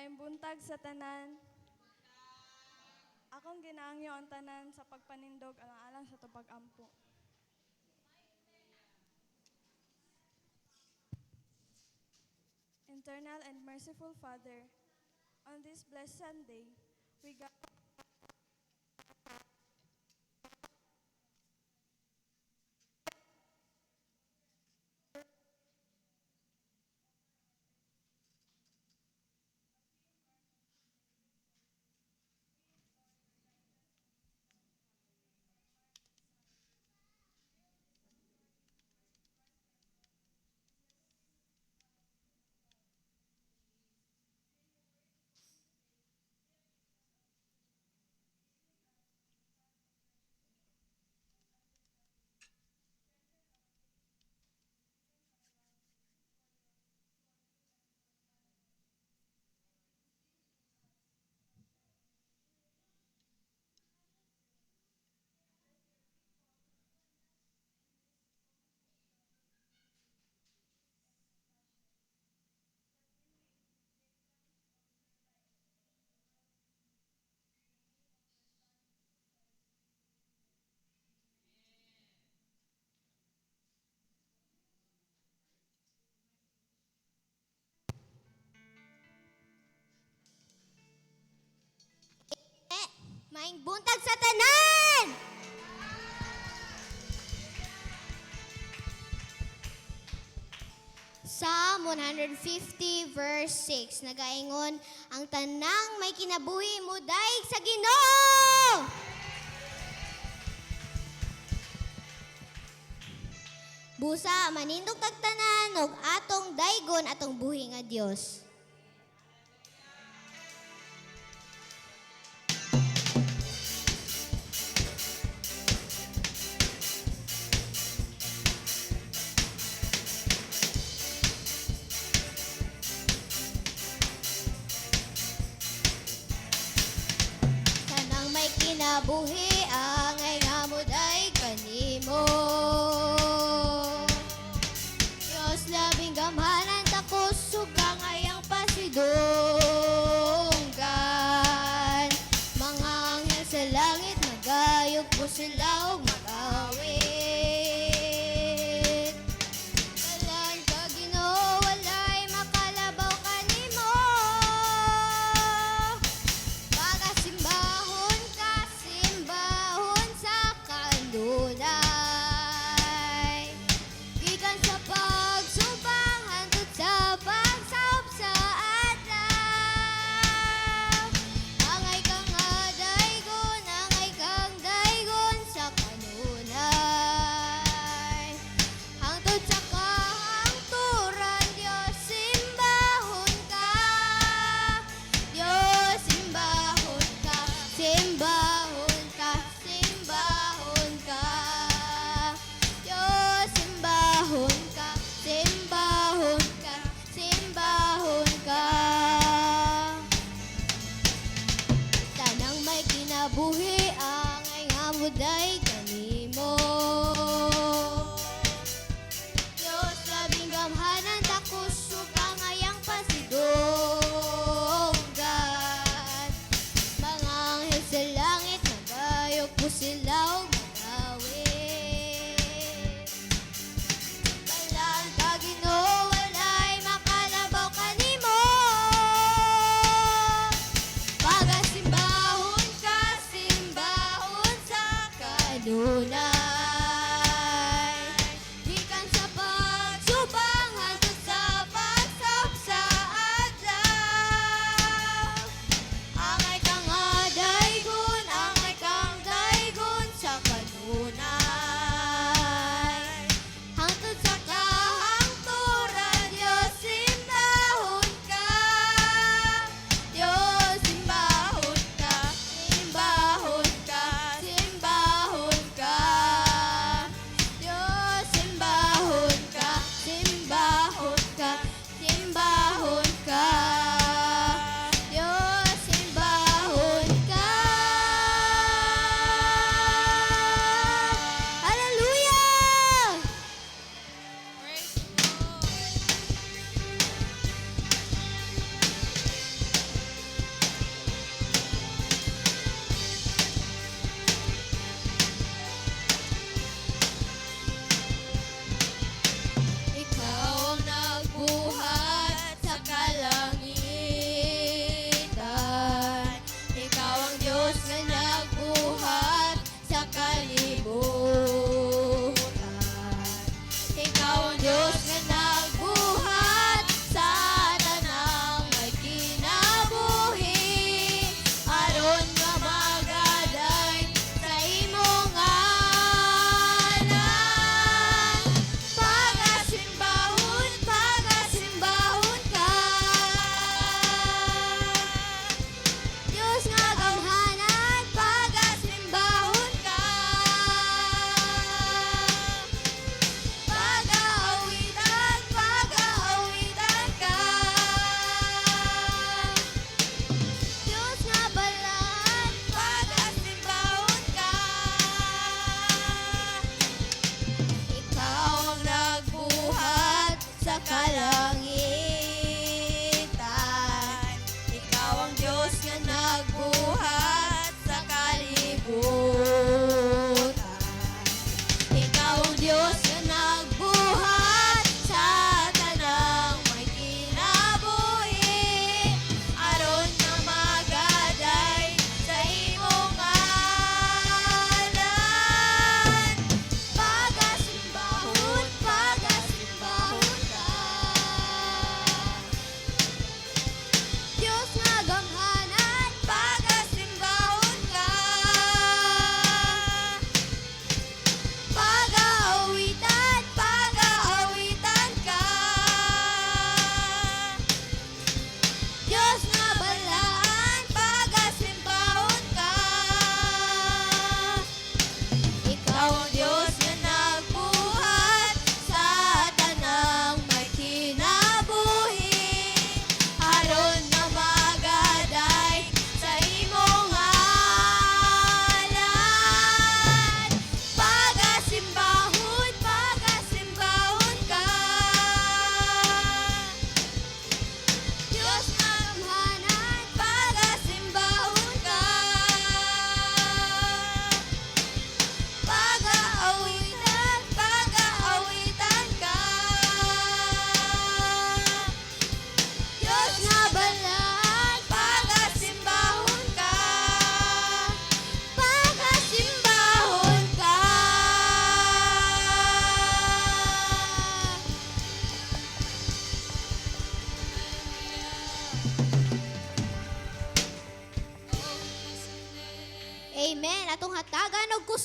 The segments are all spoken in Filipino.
Maayong buntag sa tanan. Akong ginaangyo ang tanan sa pagpanindog alang-alang sa tupag-ampo. Eternal and merciful Father, on this blessed Sunday, we gather Maing buntag sa tanan! Psalm 150 verse 6 nagaingon ang tanang may kinabuhi mo daig sa Ginoo. Busa manindog kag tanan ug atong daygon atong buhi nga Dios. Kanang may kinabuhi ang ay nga mo daig kanimo. Diyos labing gamhanan takos sugang ayang pasidunggan. Mga anghel sa langit magayog po sila ug mag-awit. Kalan ka Ginoo walay makalabaw kanimo. Pagasimbahon ka simba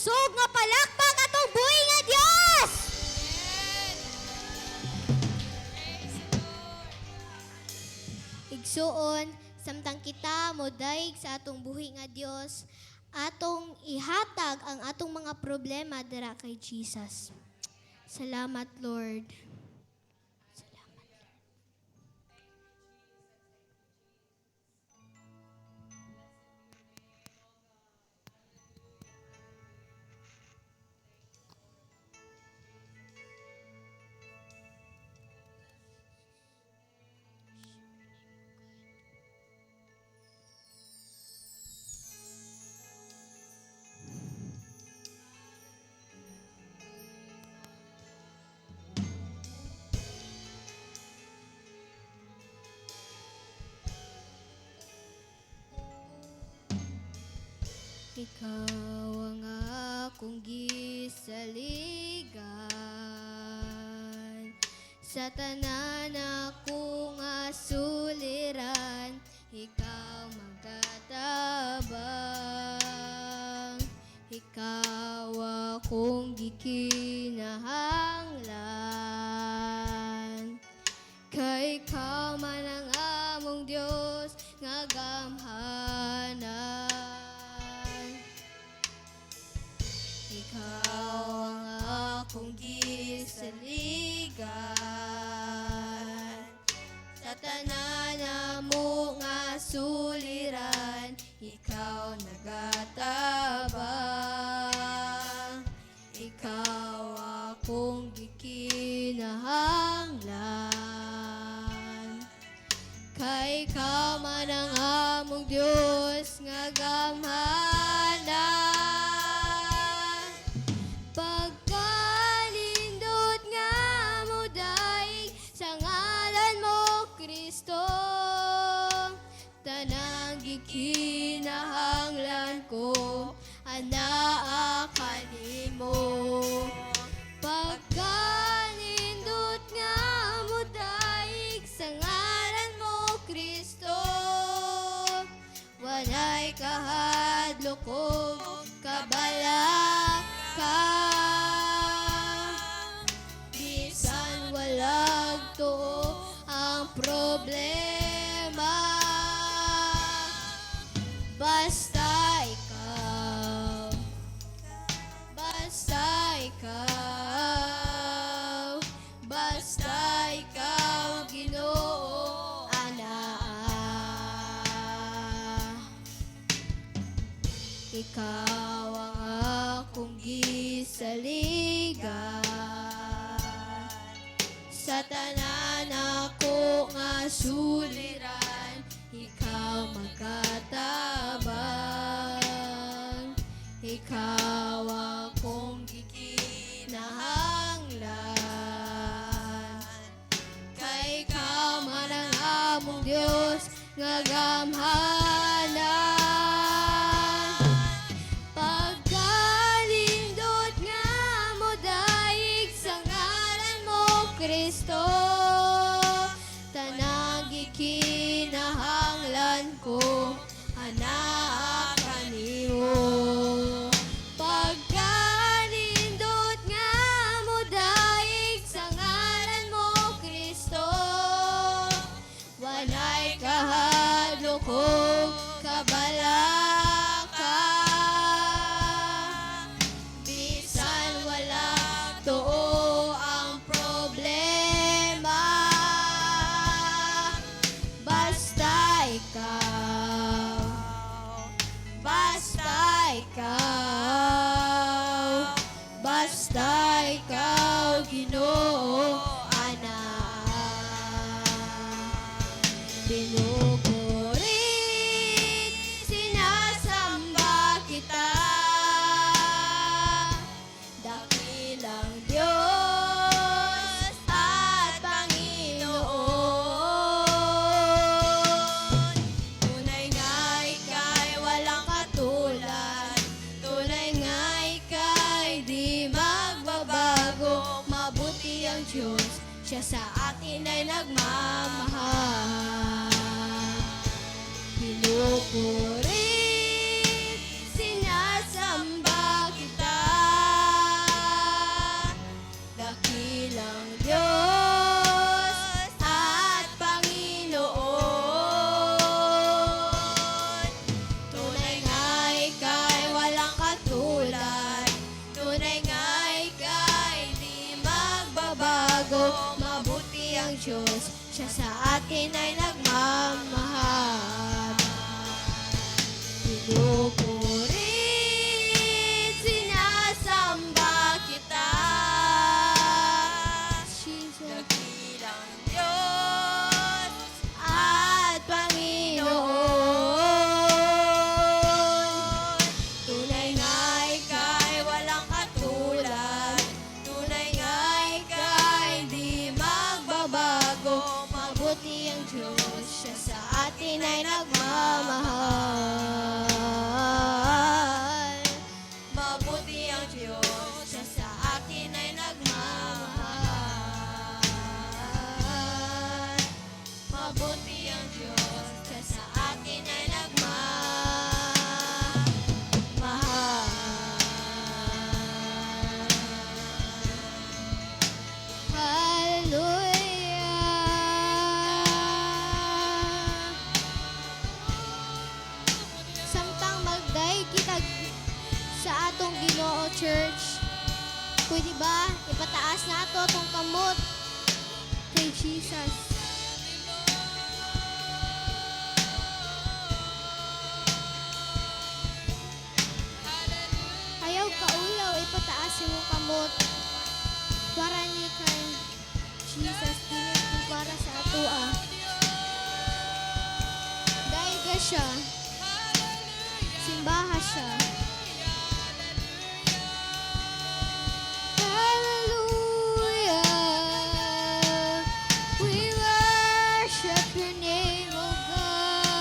kusog nga palakpak atong buhi nga Dios. Igsuon, samtang kita modaig sa atong buhi nga Dios, atong ihatag ang atong mga problema dira kay Jesus. Salamat, Lord. Salamat. Ikaw ang akong gisaligan, sa tanan akong asuliran, ikaw magkatabang, ikaw akong gikinahanglan. Kay ikaw man ang among Dios nga gamhanan. Ikaw ang akong gisaligan, sa tanan mo nga suliran, ikaw nagatabang, ikaw akong gikinahanglan. Kay ikaw man ang among Dios nga gamhanan. Pagkalindot nga mo daig sa ngalan mo Kristo, tanang gikinahanglan ko anaa kanimo. Pagkalindot nga mo daig sa ngalan mo Kristo, walay kahadlok ko kabalaka. Bisan walag to ang problema, basta ikaw, basta ikaw, basta ikaw, Ginoo, anaa. Ikaw ang akong gisaligan, sa tanan ako nga suliran, ikaw magkatabang, ikaw akong gikinahanglan. Kay ikaw man ang among Dios nga gamhanan. Pagkalindot nga mo daig sa ngalan mo Kristo, tanang gikinahanglan ko anaa kanimo. Pagkalindot nga mo daig sa ngalan mo Kristo, walay kahadlok ko kabalaka. Bisan wala too ang problema, basta ikaw, basta ikaw, basta ikaw, Ginoo, anaa. Pinupurit, sinasamba kita, dakilang Diyos at Panginoon. Tunay nga ika'y walang katulad, tunay nga ika'y di magbabago. Mabuti ang Diyos, siya sa atin ay nagmamahal. Pinupurit, sinasamba kita, dakilang Diyos at Panginoon. Tunay nga ika'y walang katulad, tunay nga ika'y di magbabago. Mabuti ang Diyos, siya sa atin ay nagmamahal. Pinupurit, sinasamba kita, dakilang Diyos at Panginoon. Tunay nga ika'y walang katulad, tunay nga ika'y di magbabago. Mabuti ang Diyos, siya sa atin ay nagmamahal. Mabuti ang Diyos, siya sa atin ay nagmamahal. Mabuti ang Diyos, siya sa atin ay nagmamahal. Hallelujah. Samtang magday kita sa atong Ginoo Church, pwede ba ipataas na ato atong kamot kay Jesus? Ayaw kaulaw, ipataas yung kamot para ni kay Jesus, dili ko para sa ato Dahil ka siya, simbaha siya. Hallelujah, we worship your name, O God.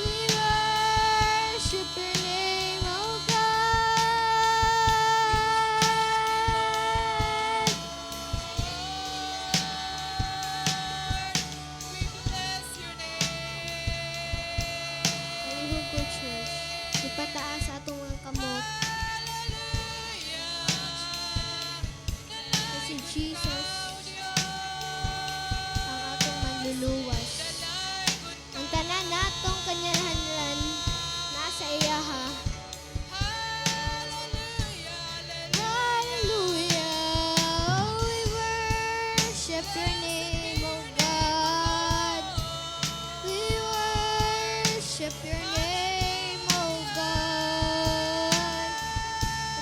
We worship your name, O God. Palihog ko, church. Ipataas atong mga kamot. Kasi Jesus ang atong manluluwas. Ang tanan natong kanyahanlan nasa iyaha. Hallelujah, we worship your name, O God. We worship your name, O God.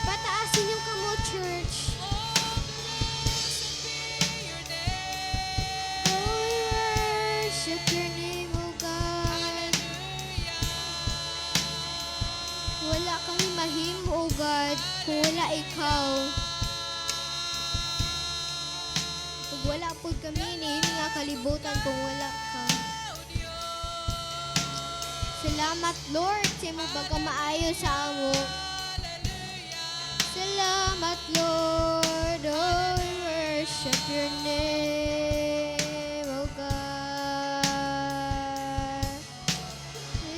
Ipataasin yung kamo, church. Oh, we worship your name, O God. Wala kami mahimo, O God, kung wala ikaw. Kung wala po kami, hindi nga kalibutan kung wala ka. Salamat, Lord, sa mo baga maayo sa amo. Salamat, Lord, oh, we worship your name, oh God. We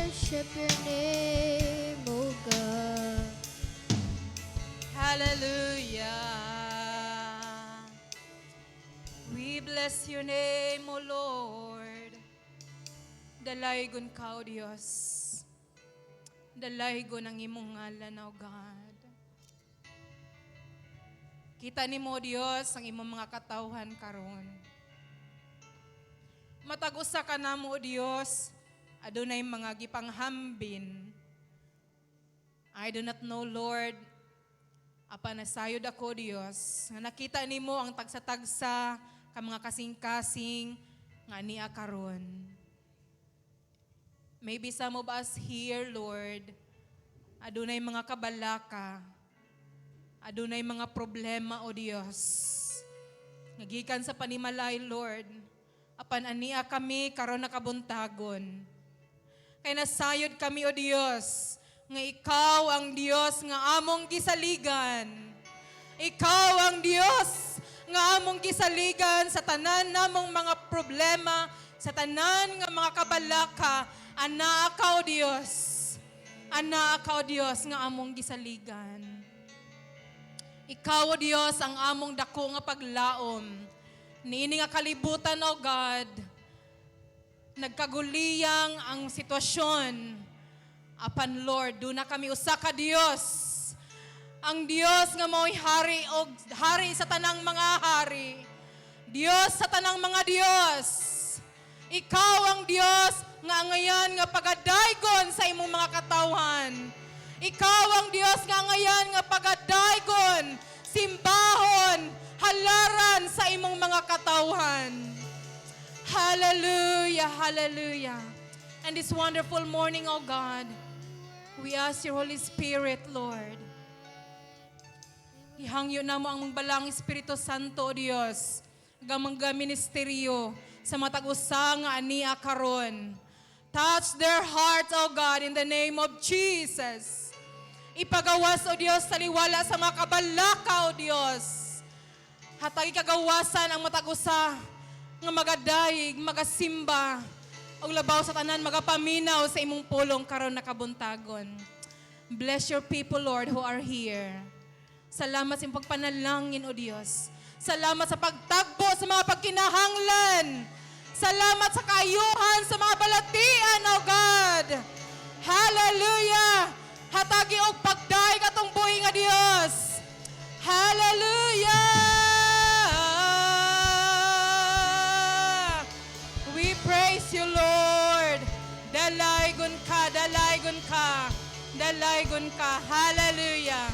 worship your name, oh God. Hallelujah. We bless your name, O Lord. Dalaygon ka, O Diyos. Dalaygon ang imong ngalan, O God. Kita ni mo, Diyos, ang imong mga katawhan karon. Matag-usa ka na mo, Diyos, adunay mga gipanghambin. I do not know, Lord, apa nasayod ako, Diyos, nga nakita nimo ang tagsa-tagsa ka mga kasing-kasing nga niya karon. Maybe some of us here, Lord, adunay mga kabalaka, adunay mga problema, O Diyos. Nagikan sa panimalay, Lord, apan ania kami karon nakabuntagon. Kay nasayod kami, O Diyos, nga ikaw ang Diyos nga among gisaligan. Ikaw ang Diyos nga among gisaligan sa tanan namong mga problema, sa tanan nga mga kabalaka, anakaw Diyos. Ana ka, O Dios, nga among gisaligan. Ikaw, O Dios, ang among dako nga paglaom. Niini nga kalibutan, O God, nagkaguliyang ang sitwasyon. Apan Lord, do na kami usa ka Dios. Ang Dios nga mao'y hari o hari sa tanang mga hari. Dios sa tanang mga Dios. Ikaw ang Dios nga ngayon nga pagadaygon sa imong mga katawhan. Ikaw ang Dios nga ngayon nga pagadaygon, simbahon, halaran sa imong mga katawhan. Hallelujah, hallelujah. And this wonderful morning, O God, we ask your Holy Spirit, Lord. Ihangyo na mo ang balang Espiritu Santo, O Diyos, gamang ministeryo sa matag-usa nga ania karon. Touch their hearts, O God, in the name of Jesus. Ipagawas, O Diyos, taliwala sa mga kabalaka, O Diyos. Hatag ikagawasan ang matag-usa nga magadayig, magasimba, o labaw sa tanan, magapaminaw sa imong pulong karon na kabuntagon. Bless your people, Lord, who are here. Salamat sa imong pagpanalangin, O Diyos. Salamat sa pagtagbo sa mga pagkinahanglan. Salamat sa kaayuhan sa mga balatian, O God. Hallelujah! Hatagi og pagdaig atong buhi nga Dios. Hallelujah! We praise you, Lord. Dalaygon ka, dalaygon ka, dalaygon ka. Hallelujah.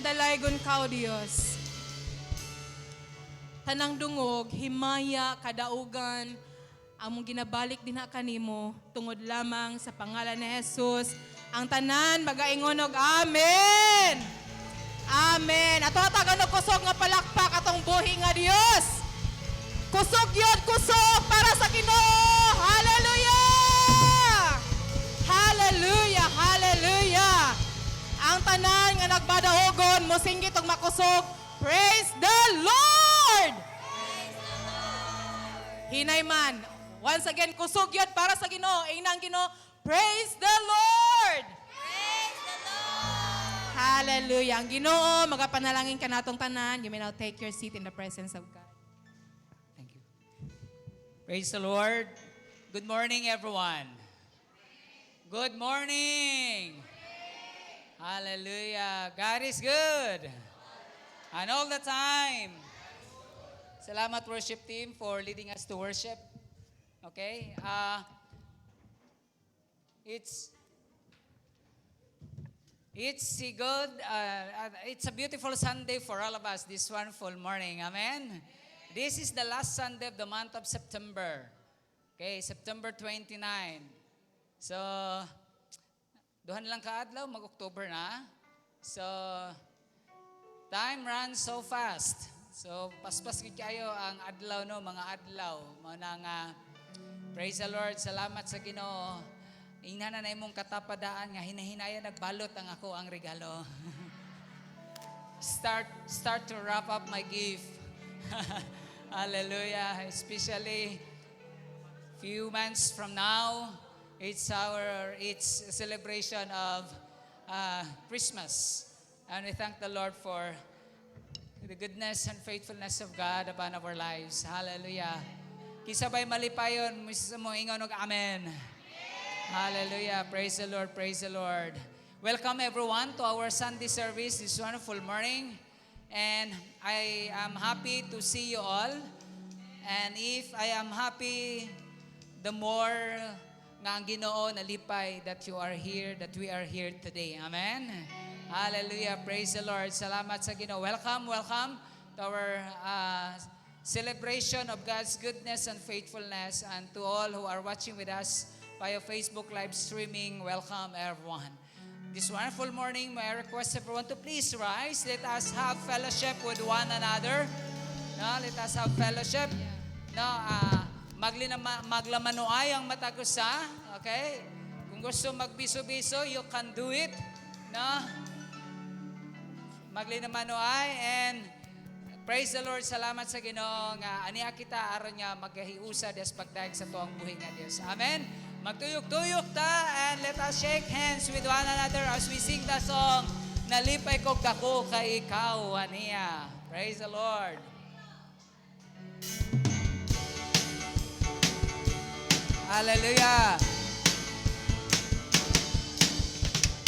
Dalaygon ka, O Dios. Tanang dungog, himaya, kadaugan, among ginabalik din na kanimo, tungod lamang sa pangalan ni Jesus. Ang tanan, magaingon og Amen! Amen! Ato hatagan og kusog nga palakpak atong buhi nga Dios. Kusog yun, kusog para sa Ginoo. Hallelujah! Hallelujah! Hallelujah! Ang tanan nga nagbadaogon, musinggit og makusog. Praise the Lord! Hinay man. Once again, kusog yun para sa Ginoo. Inang Ginoo, praise the Lord! Praise the Lord! Hallelujah. Ang Ginoo, magapanalangin ka natong tanan. You may now take your seat in the presence of God. Thank you. Praise the Lord. Good morning, everyone. Good morning. Hallelujah. God is good. And all the time. Salamat worship team for leading us to worship. Okay? It's a beautiful Sunday for all of us this wonderful morning. Amen? This is the last Sunday of the month of September. Okay, September 29. So, duhan lang kaadlaw, mag-October na. So, time runs so fast. So, paspas gid kayo ang adlaw no, mga adlaw. Mga nga, praise the Lord, salamat sa Ginoo. Ingnan na imong katapadaan nga hinahinaya nagbalot ang ako ang regalo. Start to wrap up my gift. Hallelujah. Especially few months from now, it's a celebration of Christmas. And we thank the Lord for the goodness and faithfulness of God upon our lives. Hallelujah. Kisabay malipayon, mo ingon og amen. Hallelujah. Praise the Lord. Praise the Lord. Welcome everyone to our Sunday service this wonderful morning. And I am happy to see you all. And if I am happy, the more nga ang Ginoo nalipay that you are here, that we are here today. Amen. Hallelujah. Praise the Lord. Salamat sa Ginoo. Welcome to our celebration of God's goodness and faithfulness. And to all who are watching with us via Facebook live streaming, welcome everyone. This wonderful morning, may I request everyone to please rise. Let us have fellowship with one another. No, let us have fellowship. No, maglamanoay ang matagusa. Okay? Kung gusto magbiso-biso, you can do it. No? Maglinamanoay and praise the Lord. Salamat sa Ginoo nga aniya kita aron nga magahiusa des pagdaig sa tuang buhi nga Dios. Amen. Magtuyok-tuyok ta and let us shake hands with one another as we sing the song, Nalipay kog dako kay ikaw, aniya. Praise the Lord. Hallelujah.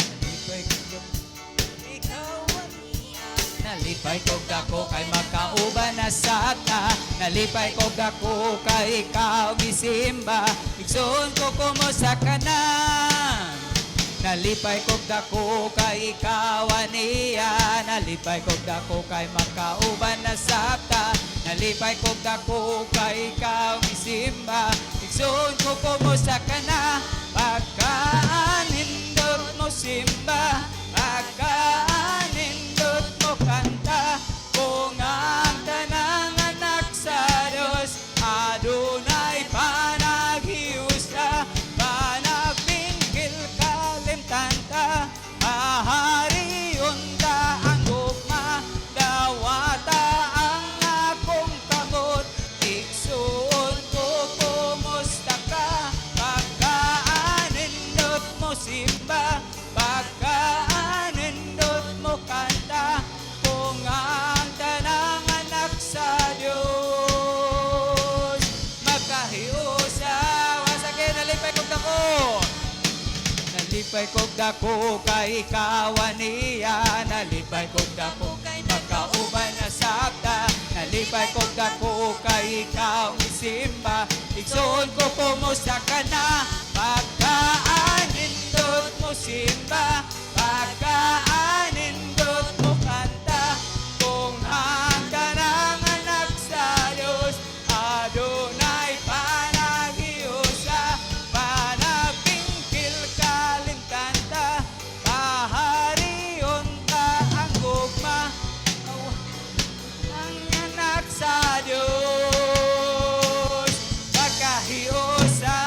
Nalipay kog dako ikaw, aniya. Nalipay kog dako kay makauban na sata. Nalipay kog dako kay ikaw gisimba. Igsoon ko kumusta ka na. Nalipay kog dako kay ikaw, aniya. Nalipay kog dako kay makauban na sata. Nalipay kog dako kay ikaw gisimba. Igsoon ko kumusta ka na. Pagkaanindot mo simba, pagkaanindot mo kanta. Kung ang tanang anak sa Diyos, adunay panaghiusa, panagpinggil kalimtanta, ahariyon ta ang gugma, dawata ang akong kamot, iksuon ko kumusta ka, pagkaanindot mo simba, pagkaanindot mo kanta, kung ang tanang anak sa Diyos, makahiusa, wasake nalipay kog dako. Nalipay kog dako kay ikaw, aniya. Nalipay kog dako kay makauban na sabta. Nalipay kog dako kay ikaw isimba. Igsoon ko kumusta ka na. Pagkaanindot mo simba, pagkaanindot mo kanta. Kung ang tanang anak sa Diyos, adunay panaghiusa, panagpinggil kalimtanta, pahariyon ta ang gugma, ang anak sa Diyos, pagkahiusa.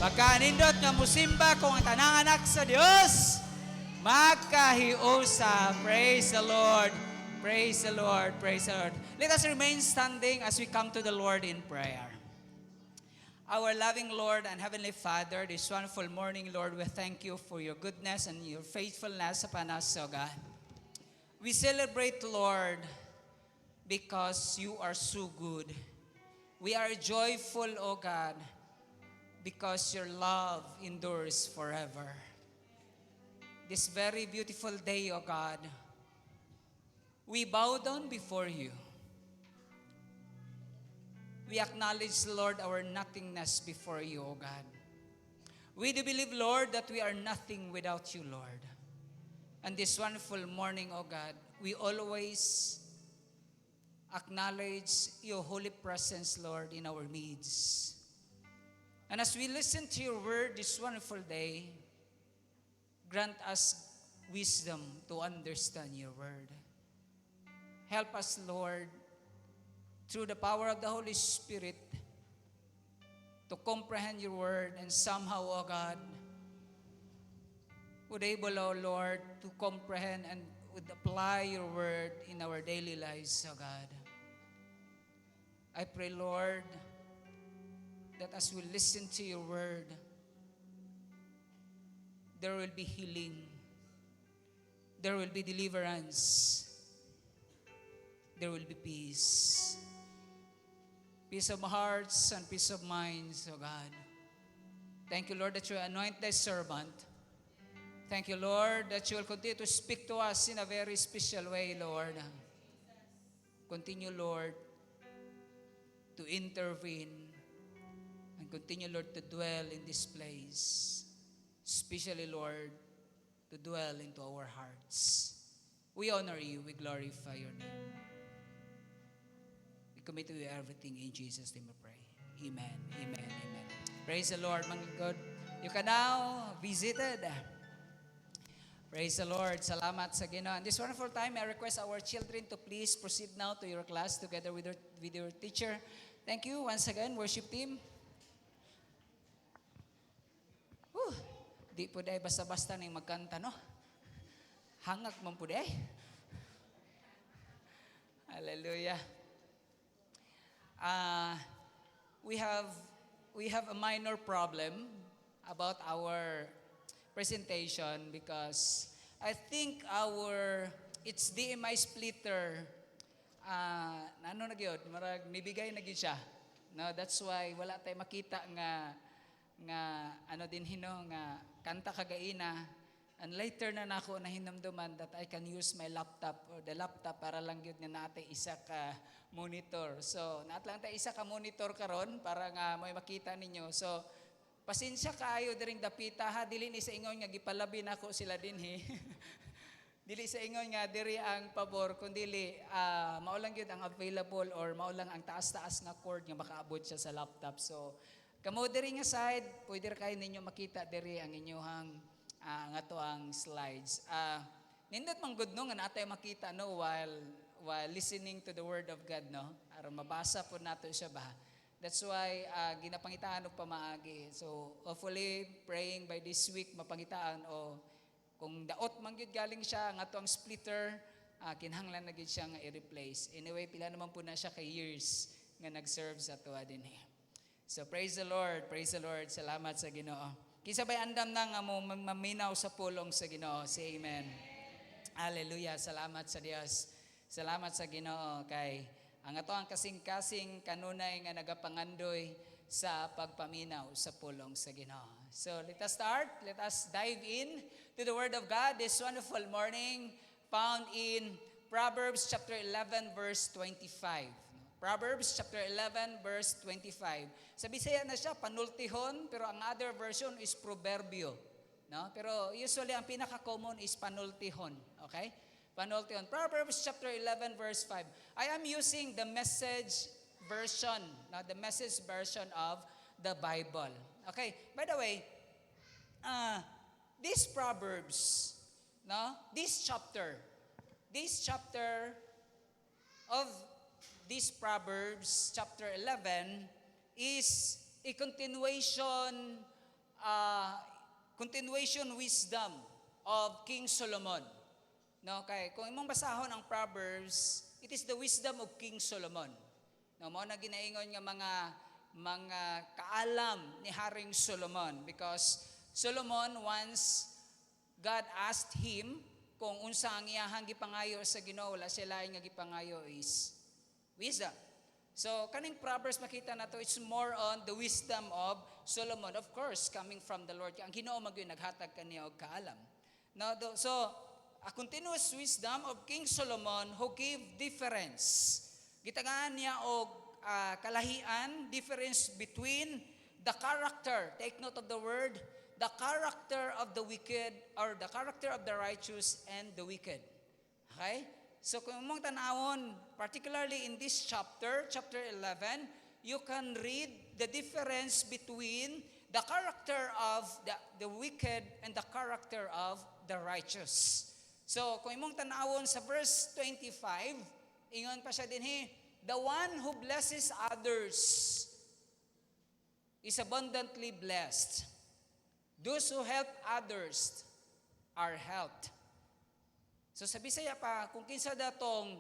Pagkanindot nga musimba kung ang tanang anak sa Diyos, makahiusa. Praise the Lord. Praise the Lord. Praise the Lord. Let us remain standing as we come to the Lord in prayer. Our loving Lord and Heavenly Father, this wonderful morning, Lord, we thank you for your goodness and your faithfulness upon us, O God. We celebrate, Lord, because you are so good. We are joyful, O God, because your love endures forever. This very beautiful day, O God, we bow down before you. We acknowledge, Lord, our nothingness before you, O God. We do believe, Lord, that we are nothing without you, Lord. And this wonderful morning, O God, we always acknowledge your holy presence, Lord, in our midst. And as we listen to your word this wonderful day, grant us wisdom to understand your word. Help us, Lord, through the power of the Holy Spirit, to comprehend your word and somehow, O God, would able, O Lord, to comprehend and would apply your word in our daily lives, O God. I pray, Lord, that as we listen to your word, there will be healing, there will be deliverance, there will be peace. Peace of hearts and peace of minds, O God. Thank you, Lord, that you anoint thy servant. Thank you, Lord, that you will continue to speak to us in a very special way, Lord. Continue, Lord, to intervene and continue, Lord, to dwell in this place. Especially, Lord, to dwell into our hearts. We honor you. We glorify your name. We commit to you everything. In Jesus' name we pray. Amen. Amen. Amen. Praise the Lord, mga God. You can now be seated. Praise the Lord. Salamat sa Ginoo. And this wonderful time, I request our children to please proceed now to your class together with your teacher. Thank you once again, worship team. Di po day basta-basta nang magkanta, no? Hangak man po day. Hallelujah. we have a minor problem about our presentation because I think it's DMI splitter ano na gyud marag nibigay na gyud siya. No, that's why wala tay makita nga ano din hino nga kanta kagaina. And later na nako nahinumduman that I can use my laptop or the laptop para lang gyud nga natay isa ka monitor. So, naat lang tay isa ka monitor karon para nga may makita ninyo. So, pasensya kaayo diring dapita ha, dili ni sa ingon nga gipalabi nako sila dinhi. Dili sa ingon nga diri ang pabor kundi mao lang gyud ang available or mao lang ang taas-taas nga cord nga makaabot siya sa laptop. So, kamo diri nga side, pwede ra kay ninyo makita diri ang inyohang nga to ang slides. Nindot man gud no nga natay makita no while listening to the word of God no. Aron mabasa po nato siya ba. That's why ginapangitaan og pamaagi. So hopefully praying by this week mapangitaan o kung daot man gyud galing siya nga to ang splitter kinahanglan na gyud siya nga i-replace. Anyway pila naman po na siya kay years nga nag-serve sa tuwa dinhi. So praise the Lord, praise the Lord. Salamat sa Ginoo. Kinsa bay andam na nga mo maminaw sa pulong sa Ginoo. Say amen. Hallelujah. Salamat sa Dios. Salamat sa Ginoo kay ang ato ang kasing-kasing kanunay nga nagapangandoy sa pagpaminaw sa pulong sa Ginoo. So let us start. Let us dive in to the Word of God this wonderful morning found in Proverbs chapter 11 verse 25. Proverbs chapter 11 verse 25. Sa Bisaya na siya panultihon pero ang other version is proverbio, no? Pero usually ang pinaka-common is panultihon, okay? Panultihon. Proverbs chapter 11 verse 5. I am using the message version, the message version of the Bible. Okay? By the way, these Proverbs, this chapter of this Proverbs chapter 11 is a continuation wisdom of King Solomon. No, kay kung imong basahon ang Proverbs, it is the wisdom of King Solomon. No, mao na ginaingon nga mga kaalam ni Haring Solomon because Solomon once God asked him kung unsa ang iyahang gipangayo sa Ginoo, wala siya lain nga gipangayo is wisdom. So, kaning Proverbs makita na to, it's more on the wisdom of Solomon. Of course, coming from the Lord. Ang Ginoo magyoy naghatag kaniya og kaalam. Now, so, a continuous wisdom of King Solomon who gave difference. Gitagaan niya og kalahian, difference between the character, take note of the word, the character of the wicked or the character of the righteous and the wicked. Okay? So kung mong tanawon, particularly in this chapter 11, you can read the difference between the character of the wicked and the character of the righteous. So kung mong tanawon sa verse 25, ingon pa siya dinhi, the one who blesses others is abundantly blessed. Those who help others are helped. So sa Bisaya pa, kung kinsa datong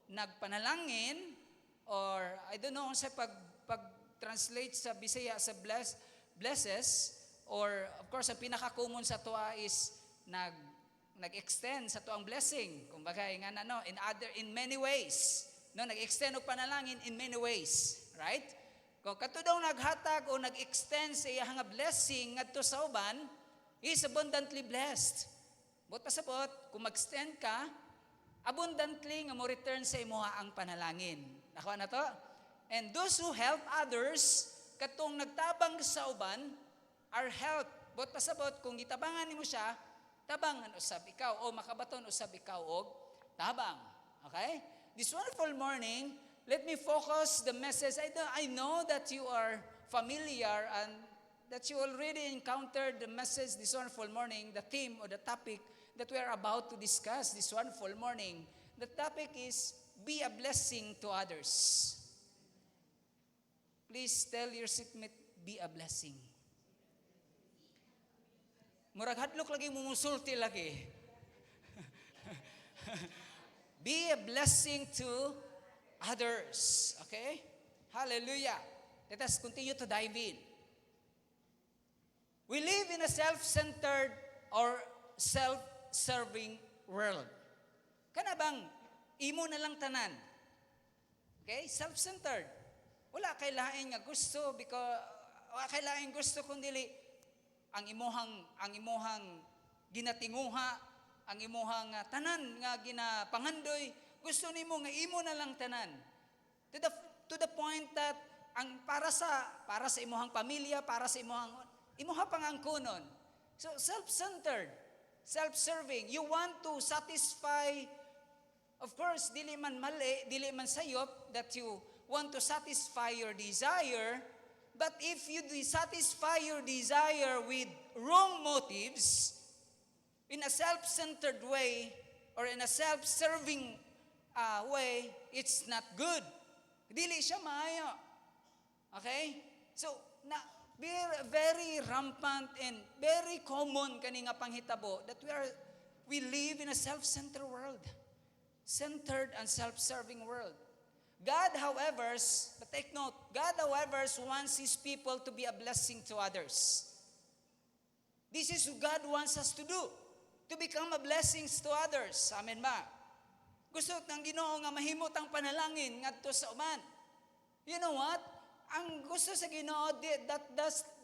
nagpanalangin or I don't know sa pag-translate sa Bisaya sa blesses or of course ang pinaka-common sa tuwa is nag-extend sa tuang blessing. Kumbaga nga in many ways. No, nag-extend og panalangin in many ways, right? Kung katudong naghatag o nag-extend sa iyang blessing ngadto sa uban, is abundantly blessed. But pasabot, kung mag-extend ka, abundantly nga mo return sa imuha ang panalangin. Nakuha na to? And those who help others, katong nagtabang sa uban, are helped. But pasabot, kung gitabangan nimo siya, tabangan usab ikaw o makabaton usab ikaw og tabang. Okay? This wonderful morning, let me focus the message. I know that you are familiar and that you already encountered the message this wonderful morning, the theme or the topic that we are about to discuss this wonderful morning. The topic is, be a blessing to others. Please tell your seatmate, be a blessing. Murag hadlok lagi, mumusulti lagi. Be a blessing to others. Okay? Hallelujah. Let us continue to dive in. We live in a self-centered or self-serving world. Kana bang imo na lang tanan? Okay? Self-centered. Wala kay lain nga gusto because wala kay lain gusto kundi ang imuhang ginatinguha, ang imuhang tanan nga ginapangandoy, gusto nimo nga imo na lang tanan. To the point that ang para sa imuhang pamilya, para sa imuha pangangkunon. So self-centered, self-serving. You want to satisfy, of course, dili man mali, dili man sayop that you want to satisfy your desire, but if you satisfy your desire with wrong motives, in a self-centered way, or in a self-serving way, it's not good. Dili siya maayo. Okay? So, very rampant and very common kani nga panghitabo that we live in a self-centered world. Centered and self-serving world. God, however, but take note, God, however, wants His people to be a blessing to others. This is what God wants us to do, to become a blessing to others. Amen ba? Gusto ng Ginoo nga mahimot ang panalangin ngadto sa uban. You know what? Ang gusto sa Ginoo, that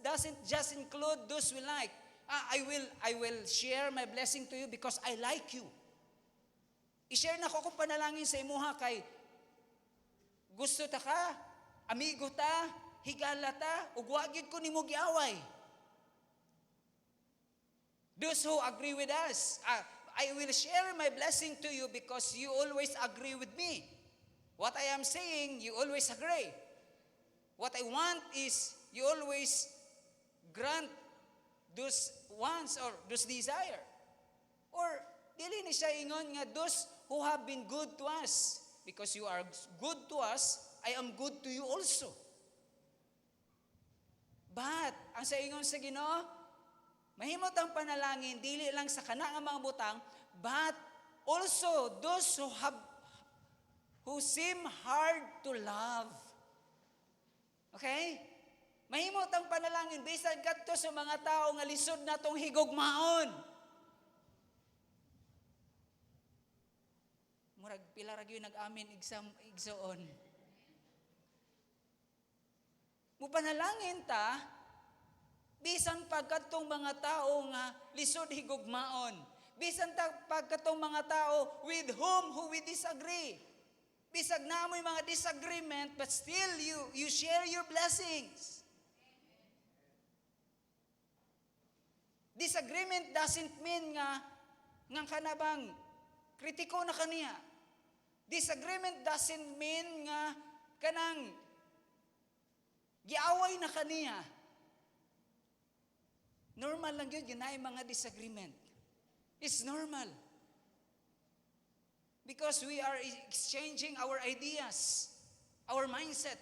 doesn't just include those we like. I will share my blessing to you because I like you. I-share na ko kung panalangin sa imuha kay gusto ta ka, amigo ta, higala ta, ug wa gyud ko nimo giaway. Those who agree with us, I will share my blessing to you because you always agree with me. What I am saying, you always agree. What I want is you always grant those wants or those desire. Or dili ni siya ingon nga those who have been good to us. Because you are good to us, I am good to you also. But, ang sa ingon sa Ginoo, mahimot ang panalangin, dili lang sa kana nga mga butang, but also those who seem hard to love. Okay? Mahimot ang panalangin, bisan kadto sa mga tao nga lisod natong higugmaon. Murag pila ra gyud nag-amin igsoon. Mupanalangin ta bisan pagkatong mga tao nga lisod higugmaon. Bisan pagkatong mga tao with whom we disagree. Bisag namoy mga disagreement but still you share your blessings. Disagreement doesn't mean nga kanabang kritiko na kaniya. Disagreement doesn't mean nga kanang giaway na kaniya. Normal lang yun, ginay mga disagreement. It's normal. Because we are exchanging our ideas, our mindset,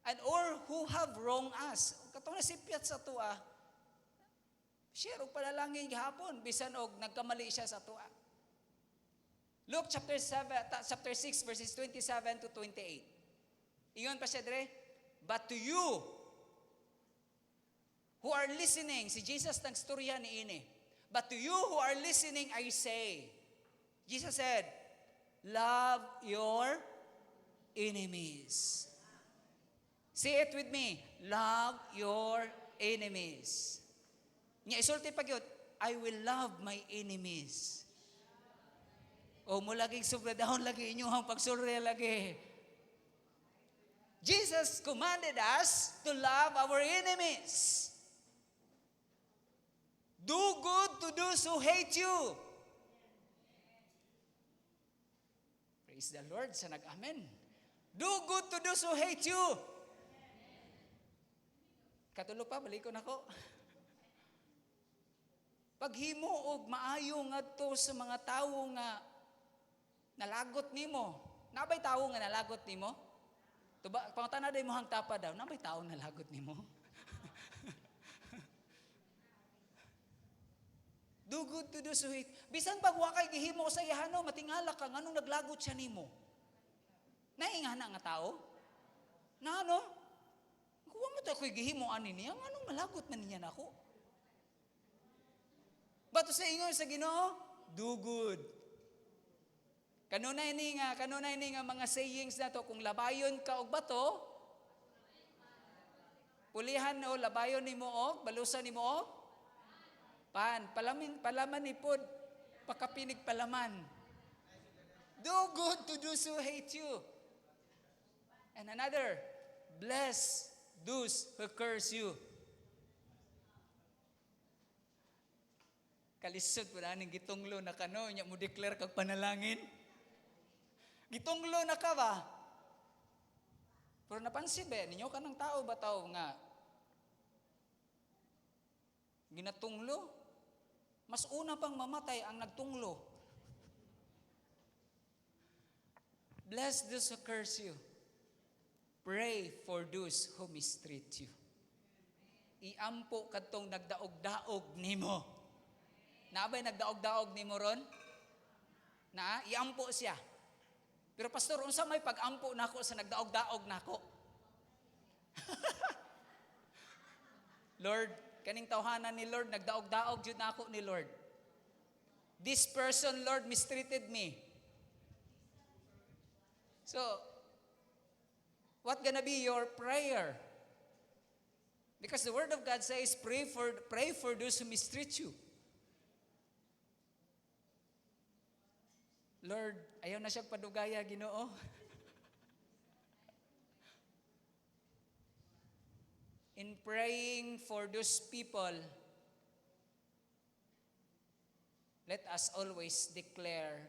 and or who have wronged us. Katong nasipyat sa tua, share og panalangin gihapon, bisan og nagkamali siya sa tua. Luke chapter 6 verses 27 to 28. Iyon pa siya dire. But to you who are listening, si Jesus nagstorya ni ini. But to you who are listening, I say, Jesus said, love your enemies. Say it with me. Love your enemies. Nya isulti pa gyud, I will love my enemies. O mo laging sobradahon lagi inyong pagsurya lagi. Jesus commanded us to love our enemies. Do good to those who hate you. Praise the Lord sa nag-amen. Do good to those who hate you. Katulo pa, balik ko na ko. Paghimo og maayo ngadto sa mga tawo nga nalagot nimo. Nabay tawo nga nalagot nimo? Tuba, pangutana day mo hang tapa daw, nabay tawo nalagot nimo? Do good to those who hate. Bisan pag wa kay gihimo sa iyahano, matingala ka nganong naglagot siya nimo. Naingana nga tao? Na ano? Ba't ako'y gihimo ani niya? Anong malagot man niya nako? Ba't sa ingon sa Ginoo? Do good. Kanunay ni nga mga sayings na to, kung labayon ka og bato, pulihan o labayon ni mo og, balusan ni mo og, palaman ni pod, pakapinig palaman. Do good to those who hate you. And another, bless those who curse you. Kalisod po na gitunglo na kano, nya mo declare kag panalangin. Gitunglo na ka ba? Pero napansin ba, ninyo ka ng tao ba tao nga ginatunglo? Mas una pang mamatay ang nagtunglo. Bless those who curse you. Pray for those who mistreat you. Iampo kadtong nagdaog-daog nimo. Naabay nagdaog-daog nimo ron? Na iampo siya. Pero pastor, unsa may pag-ampo nako sa nagdaog-daog nako? Lord, kaning tawhanan ni Lord, nagdaog-daog jud nako ni Lord. This person, Lord, mistreated me. So, what gonna be your prayer? Because the Word of God says, pray for those who mistreat you. Lord, ayaw na siyang padugaya, Ginoo. In praying for those people, let us always declare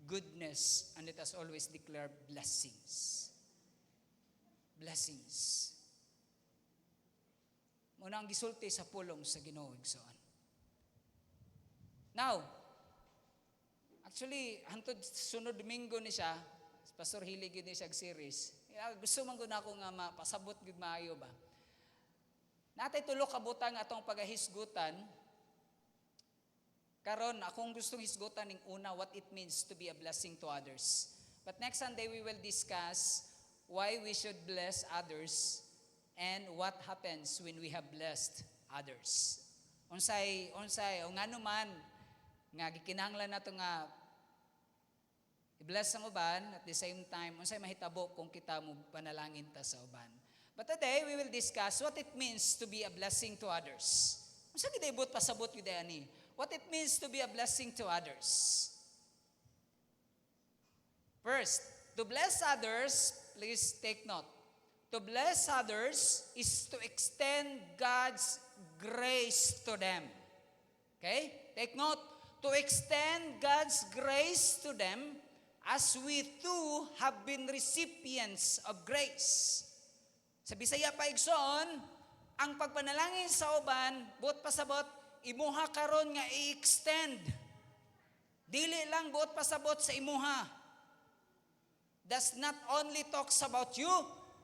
goodness and let us always declare blessings. Blessings. Muna ang gisulti sa pulong sa Ginoo igsoon. Now, actually, hantod sunod Domingo ni siya, Pastor Hilig yun ni siya series. Gusto man ko na ako nga mapasabot gud maayo ba. Natay tulo ka butang atong pagahisgutan. Karon akong gustong hisgutan ning una what it means to be a blessing to others. But next Sunday we will discuss why we should bless others and what happens when we have blessed others. Unsay o ngano man nga gikinahanglan nato nga i-bless ang uban at the same time unsay mahitabo kung kita mo panalangin ta sa uban. But today we will discuss what it means to be a blessing to others. Unsa gid ibot pasabot gid ani? What it means to be a blessing to others. First, to bless others, please take note. To bless others is to extend God's grace to them. Okay? Take note. To extend God's grace to them as we too have been recipients of grace. Sa Bisaya pa igsoon, ang pagpanalangin sa uban, buot pasabot, imuha karon nga i-extend. Dili lang buot pasabot sa imuha. Does not only talks about you,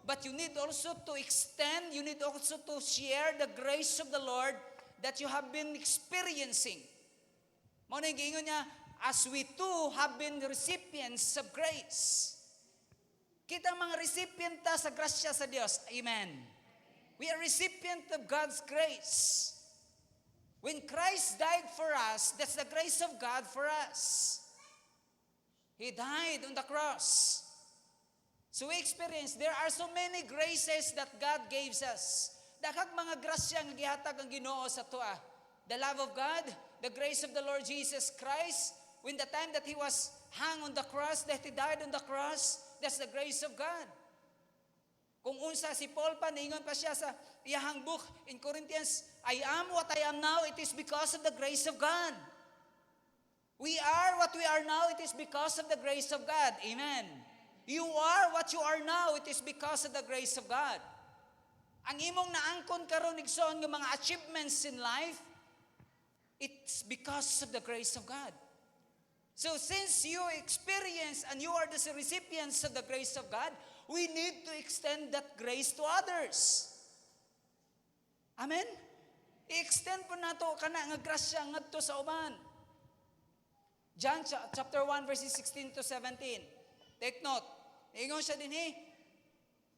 but you need also to extend, you need also to share the grace of the Lord that you have been experiencing. Mao na giingon niya, as we too have been recipients of grace. Kita mga recipient ta sa grasya sa Dios. Amen. We are recipient of God's grace. When Christ died for us, that's the grace of God for us. He died on the cross. So we experience, there are so many graces that God gives us. Daghang mga grasya nga gihatag ang Ginoo sa tuwa. The love of God, the grace of the Lord Jesus Christ, when the time that He was hung on the cross, that He died on the cross, that's the grace of God. Kung unsa si Paul pa, ningon pa siya sa iyahang book in Corinthians, I am what I am now, it is because of the grace of God. We are what we are now, it is because of the grace of God. Amen. You are what you are now, it is because of the grace of God. Ang imong naangkon karon igsoon nga mga achievements in life, it's because of the grace of God. So since you experience and you are the recipients of the grace of God, we need to extend that grace to others. Amen? I-extend po nato kana nga grasya ngadto sa uban. John chapter 1 verses 16 to 17. Take note. Ingon siya dinhi,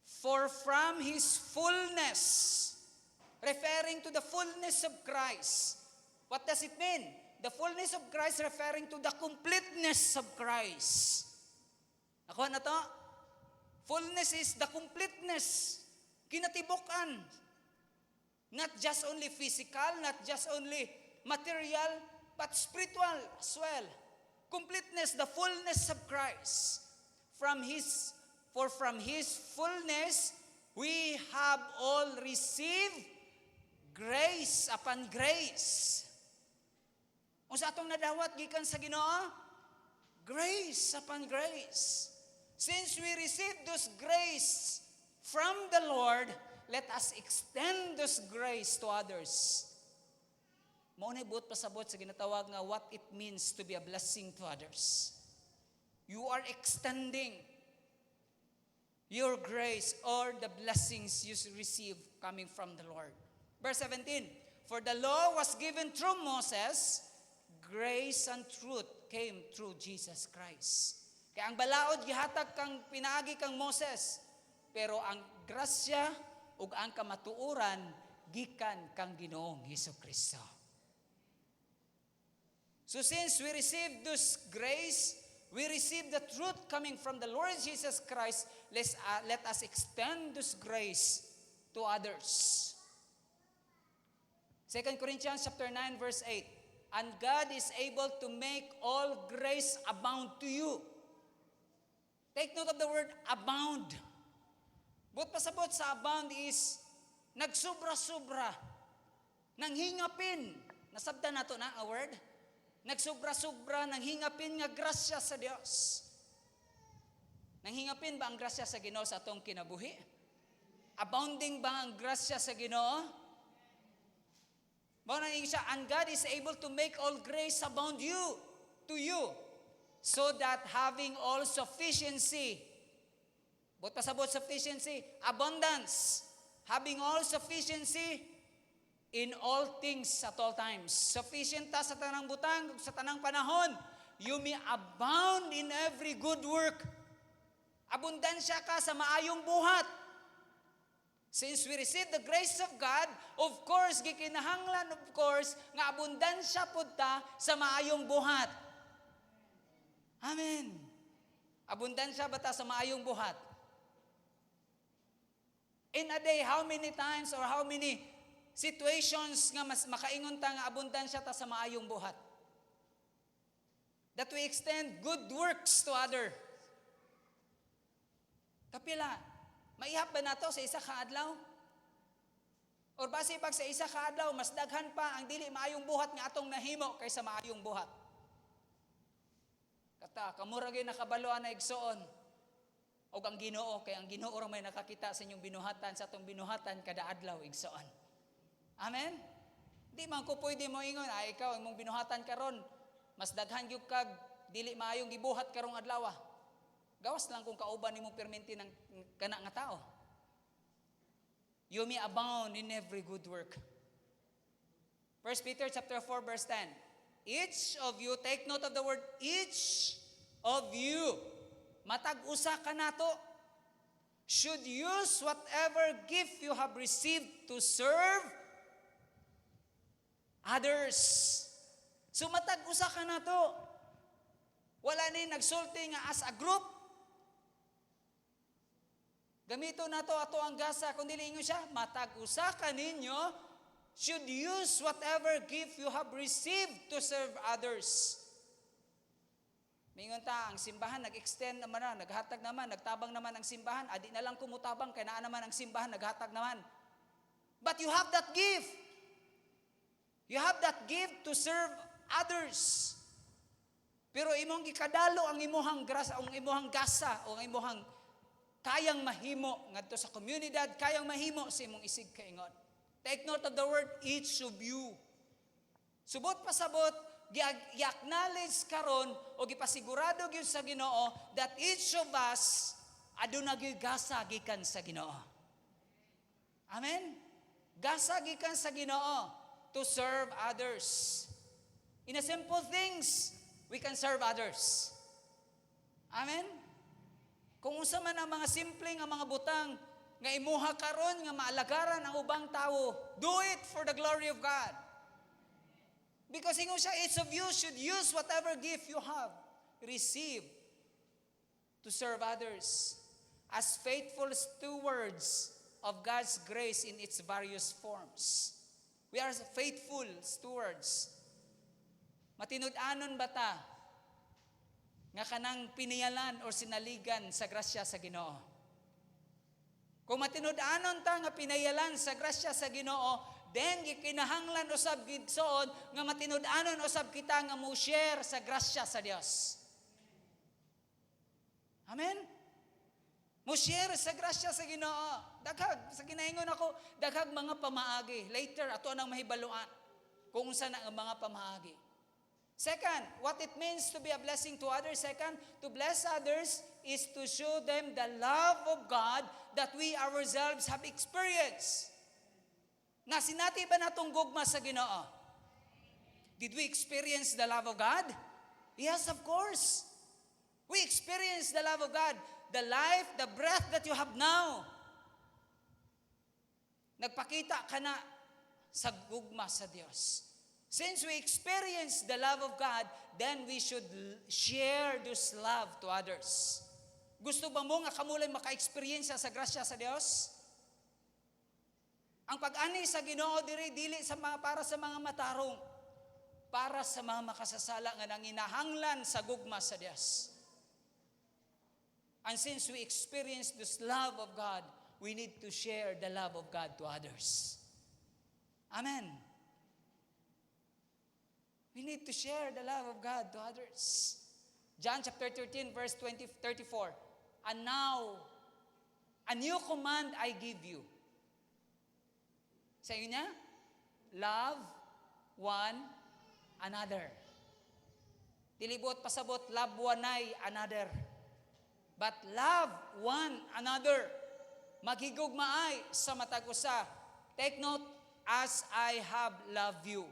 For from His fullness, referring to the fullness of Christ. What does it mean? The fullness of Christ referring to the completeness of Christ. Ako na to? Fullness is the completeness. Kinatibukan. Not just only physical, not just only material, but spiritual as well. Completeness, the fullness of Christ. For from His fullness, we have all received grace upon grace. Kung sa atong nadawat, gikan sa Ginoo, grace upon grace. Since we received those grace from the Lord, let us extend those grace to others. Mao na buot pasabot sa ginatawag nga what it means to be a blessing to others. You are extending your grace or the blessings you receive coming from the Lord. Verse 17, for the law was given through Moses, grace and truth came through Jesus Christ. Kaya ang balaod gihatag kang pinaagi kang Moses, pero ang grasya ug ang kamatuoran gikan kang Ginoong Hesukristo. So since we receive this grace, we receive the truth coming from the Lord Jesus Christ, let us extend this grace to others. 2 Corinthians chapter 9 verse 8. And God is able to make all grace abound to you. Take note of the word abound. But pasabot sa abound is nagsubra-subra, nanghingapin. Nasabda na to na a word? Nagsubra-subra, nanghingapin nga grasya sa Dios. Nanghingapin ba ang grasya sa Ginoo sa atong kinabuhi? Abounding ba ang grasya sa Ginoo? And God is able to make all grace abound to you, so that having all sufficiency, but pasabot sufficiency, abundance, having all sufficiency in all things at all times. Sufficient ta sa tanang butang, sa tanang panahon, you may abound in every good work. Abundansya ka sa maayong buhat. Since we receive the grace of God, of course, gikinahanglan, of course, nga abundansya pud ta sa maayong buhat. Amen. Abundansya ba ta sa maayong buhat? In a day, how many times or how many situations nga mas makaingon ta nga abundansya ta sa maayong buhat? That we extend good works to other. Kapila, maihap ba nato sa isa ka adlaw? Or base pag sa isa ka adlaw, mas daghan pa ang dili maayong buhat nga atong nahimo kaysa maayong buhat. Kata, kamuragay nakabaloan na igsoon. O ang Ginoo, kay ang Ginoo ra may nakakita sa inyong binuhatan, sa atong binuhatan kada adlaw igsoon. Amen? Di man ko pwede mo ingon, ikaw imong binuhatan karon, mas daghan gyud kag dili maayong gibuhat karong adlaw. Gawas lang kung kauban nimo perminti ng kana nga tao. You may abound in every good work. 1 Peter chapter 4 verse 10. Each of you, take note of the word each of you, matag usa ka nato, should use whatever gift you have received to serve others. So matag usa ka nato. Wala ni nagsulti nga as a group. Gamito na to ato ang gasa, kung dili ingon siya, matag-usa ka ninyo, should use whatever gift you have received to serve others. Mingon ta, ang simbahan nag-extend naman na, naghatag naman, nagtabang naman ang simbahan, adi na lang kumutabang, kaya naa naman ang simbahan, naghatag naman. But you have that gift. You have that gift to serve others. Pero imong gikadalo ang imuhang grasa, ang imuhang gasa, o ang imuhang kayang mahimo ngadto sa komunidad, kayang mahimo sa imong isig kaingon. Take note of the word each of you. Subot pasabot, gi-acknowledge karon o gipasigurado gyud sa Ginoo that each of us aduna gyud gasa gikan sa Ginoo. Amen. Gasa gikan sa Ginoo to serve others. In a simple things, we can serve others. Amen. Kung unsa man ang mga simpleng ang mga butang nga imuha karon nga maalagaran ang ubang tawo. Do it for the glory of God. Because ingon siya, each of you should use whatever gift you have received to serve others as faithful stewards of God's grace in its various forms. We are faithful stewards. Matinud-anon ba ta nga kanang piniyalan o sinaligan sa grasya sa Ginoo? Kung matinud-anon ta nga pinayalan sa grasya sa Ginoo, then gikinahanglan usab gidsoon nga matinud-anon usab kita nga mo share sa grasya sa Dios. Amen. Mo share sa grasya sa Ginoo. Daghag sa ginaingon ako, daghag mga pamaagi. Later ato nang mahibaluan kung unsa na ang mga pamaagi. Second, what it means to be a blessing to others. Second, to bless others is to show them the love of God that we ourselves have experienced. Nasinati ba natong gugma sa Ginoo? Did we experience the love of God? Yes, of course. We experience the love of God. The life, the breath that you have now. Nagpakita ka na sa gugma sa Diyos. Since we experience the love of God, then we should share this love to others. Gusto ba mo nga kamulay maka-experience sa grasya sa Diyos? Ang pag-ani sa Ginoo dili sa mga para sa mga matarong, para sa mga makasasala nga nanginahanglan sa gugma sa Dios. And since we experience this love of God, we need to share the love of God to others. Amen. We need to share the love of God to others. John chapter 13 verse 34. And now, a new command I give you. Sa inyo niya, love one another. Dilibot pasabot, love wanay another. But love one another. Maghigugmaay sa matag usa. Take note, as I have loved you.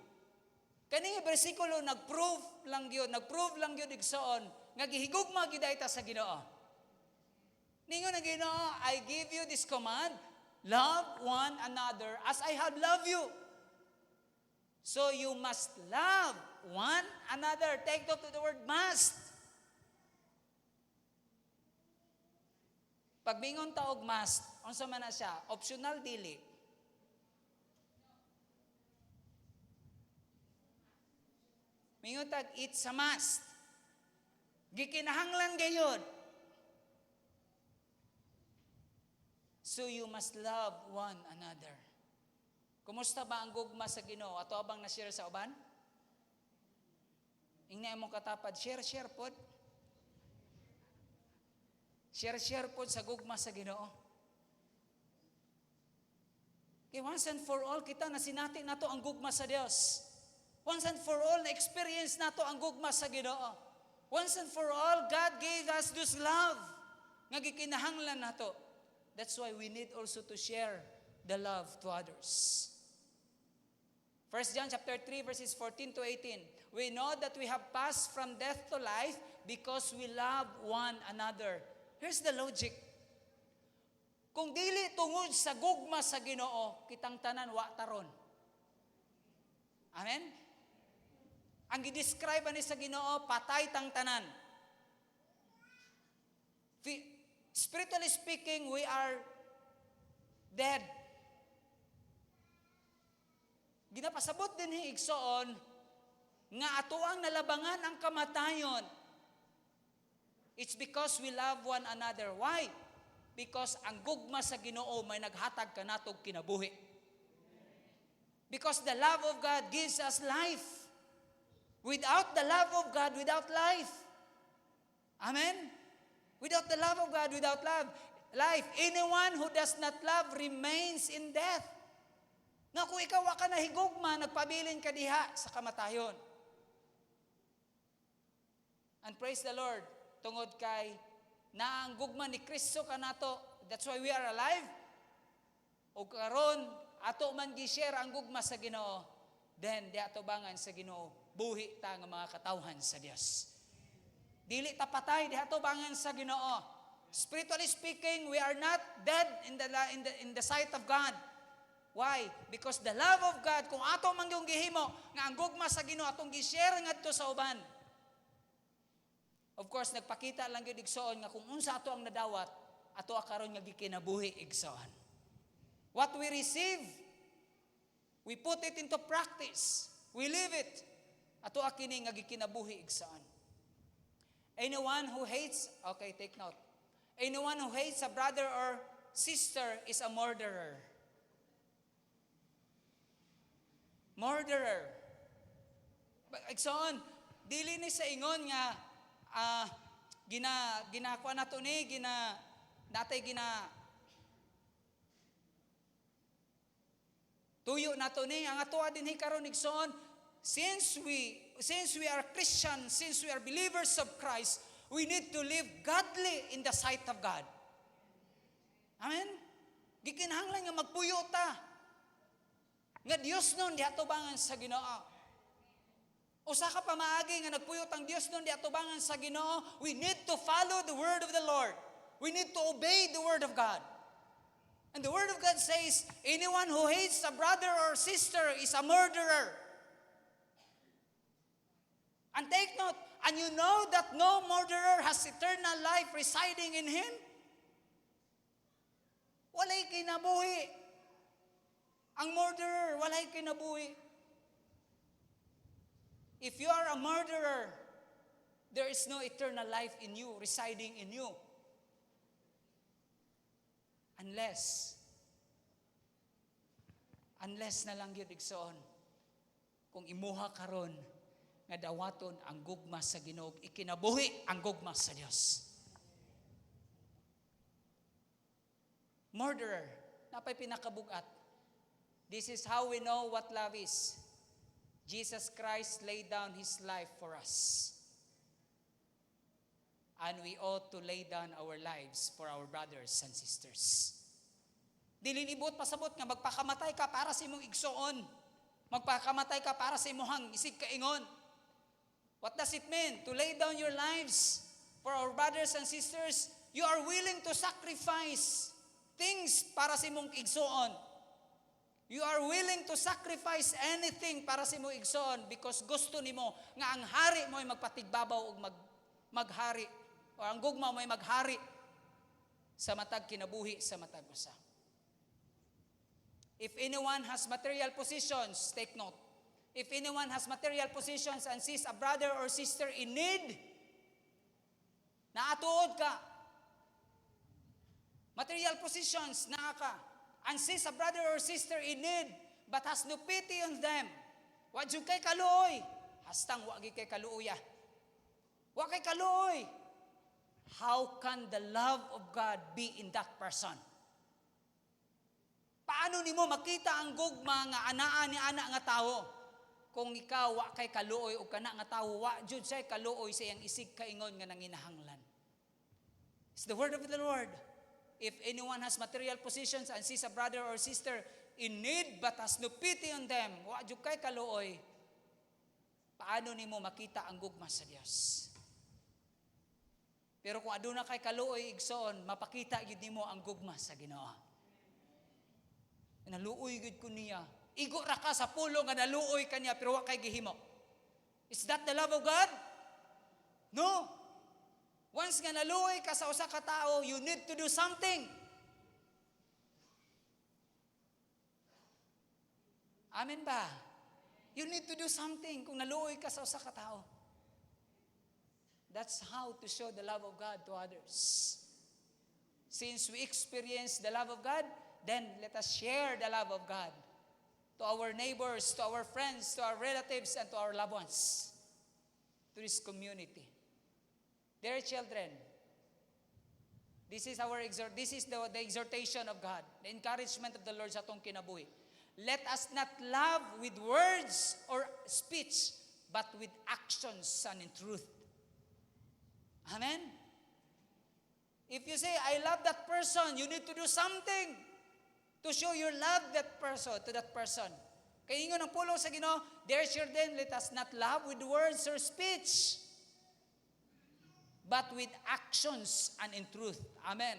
Kani bersikulo nagprove lang gyud igsoon nga gihigugma gid ta sa Ginoo. Ningon ang Ginoo, I give you this command, love one another as I have loved you. So you must love one another. Take note to the word must. Pag bingon ta og must, unsa man na siya? Optional dili. Mingon tag it's a must. Gikinahanglan gayud. So you must love one another. Kumusta ba ang gugma sa Ginoo? Ato abang na-share sa uban? Ingna imong katapad, share pod. Share pod sa gugma sa Ginoo. Okay, once and for all kita na sinati nato ang gugma sa Dios. Once and for all na experience nato ang gugma sa Ginoo. Once and for all God gave us this love nga gikinahanglan nato. That's why we need also to share the love to others. 1 John chapter 3 verses 14 to 18. We know that we have passed from death to life because we love one another. Here's the logic. Kung dili tungod sa gugma sa Ginoo, kitang tanan wa taron. Amen? Ang gidescribe ani sa Ginoo, patay tang tanan. Spiritually speaking, we are dead. Ginapasabot din hiigsoon nga atoang nalabangan ang kamatayon. It's because we love one another. Why? Because ang gugma sa Ginoo may naghatag kanatog kinabuhi. Because the love of God gives us life. Without the love of God, without life. Amen? Without the love of God, without life. Anyone who does not love remains in death. Nga kung ikaw wa ka nahigugma, nagpabilin ka diha sa kamatayon. And praise the Lord, tungod kay na ang gugma ni Kristo kanato, that's why we are alive. O karon ato man gi-share ang gugma sa Ginoo, then di ato bangan sa Ginoo, buhi ta nga mga katawhan sa Dios. Dili ta patay di ato bangan sa Ginoo. Spiritually speaking, we are not dead in the sight of God. Why? Because the love of God, kung ato man yung gihimo, nga ang gugma sa Ginoo atong gi-share ngadto sa uban. Of course, nagpakita lang gyud igsoon nga kung unsa ato ang nadawat, ato karon nga gikinabuhi igsoon. What we receive, we put it into practice. We live it. Ato kini nga gikinabuhi igsoon. Anyone who hates, okay, take note. Anyone who hates a brother or sister is a murderer. Murderer. Igsoon, dili ni sa ingon nga ginakuha nato ni tuyo nato ni ang atoa dinhi karon igsoon, since we are Christians, since we are believers of Christ, we need to live godly in the sight of God. Amen. Gikinahanglan nga magpuyo ta nga Dios nun di atubangan sa Ginoo. Usa ka pamaagi nga nagpuyot ang Dios nun di atubangan sa Ginoo, we need to follow the word of the Lord. We need to obey the word of God. And the word of God says, anyone who hates a brother or sister is a murderer. And take note, and you know that no murderer has eternal life residing in him? Walay kinabuhi. Ang murderer, walay kinabuhi. If you are a murderer, there is no eternal life in you, residing in you. Unless na lang yun igsoon, kung imuha karon nga dawaton ang gugma sa Ginoo, ikinabuhi ang gugma sa Dios. Murderer, napay pinakabugat. This is how we know what love is. Jesus Christ laid down His life for us. And we ought to lay down our lives for our brothers and sisters. Dili nibot pasabot nga magpakamatay ka para sa imong igsoon. Magpakamatay ka para sa imong isig kaingon. What does it mean? To lay down your lives for our brothers and sisters. You are willing to sacrifice things para sa imong igsoon. You are willing to sacrifice anything para sa imong igsoon because gusto nimo nga ang hari mo ay magpatigbabaw ug maghari o ang gugma mo ay maghari sa matag kinabuhi sa matag usa. If anyone has material possessions, take note. If anyone has material possessions and sees a brother or sister in need, naatuod ka. Material possessions, naa ka. And sees a brother or sister in need, but has no pity on them. Wa jud kay kaluoy. Hastang wa gi kay kaluoya. Wa kay kaluoy. How can the love of God be in that person? Paano nimo makita ang gugma nga anaa ni ana nga tawo? Kung ikaw wa kay kaluoy o kana nga tawo, wa jud say kaluoy sa iyang isig kaingon nga nanginahanglan. It's the word of the Lord. If anyone has material possessions and sees a brother or sister in need but has no pity on them, wa jud kay kaluoy, paano nimo makita ang gugma sa Dios? Pero kung aduna kay kaluoy igsoon, mapakita gid nimo ang gugma sa Ginoo. Naluoy gid ko niya. Igo ra ka sa pulo nga naluoy kaniya pero wa kay gihimo. Is that the love of God? No. Once nga naluoy ka sa usa ka tao, you need to do something. Amen ba? You need to do something kung naluoy ka sa usa ka tao. That's how to show the love of God to others. Since we experience the love of God, then let us share the love of God to our neighbors, to our friends, to our relatives, and to our loved ones, to this community. Dear children, this is the exhortation of God, the encouragement of the Lord sa atong kinabuhi. Let us not love with words or speech, but with actions and in truth. Amen? If you say, I love that person, you need to do something to show your love to that person. Kaya ingon ang pulo sa Ginoo, dear children, let us not love with words or speech, but with actions and in truth. Amen.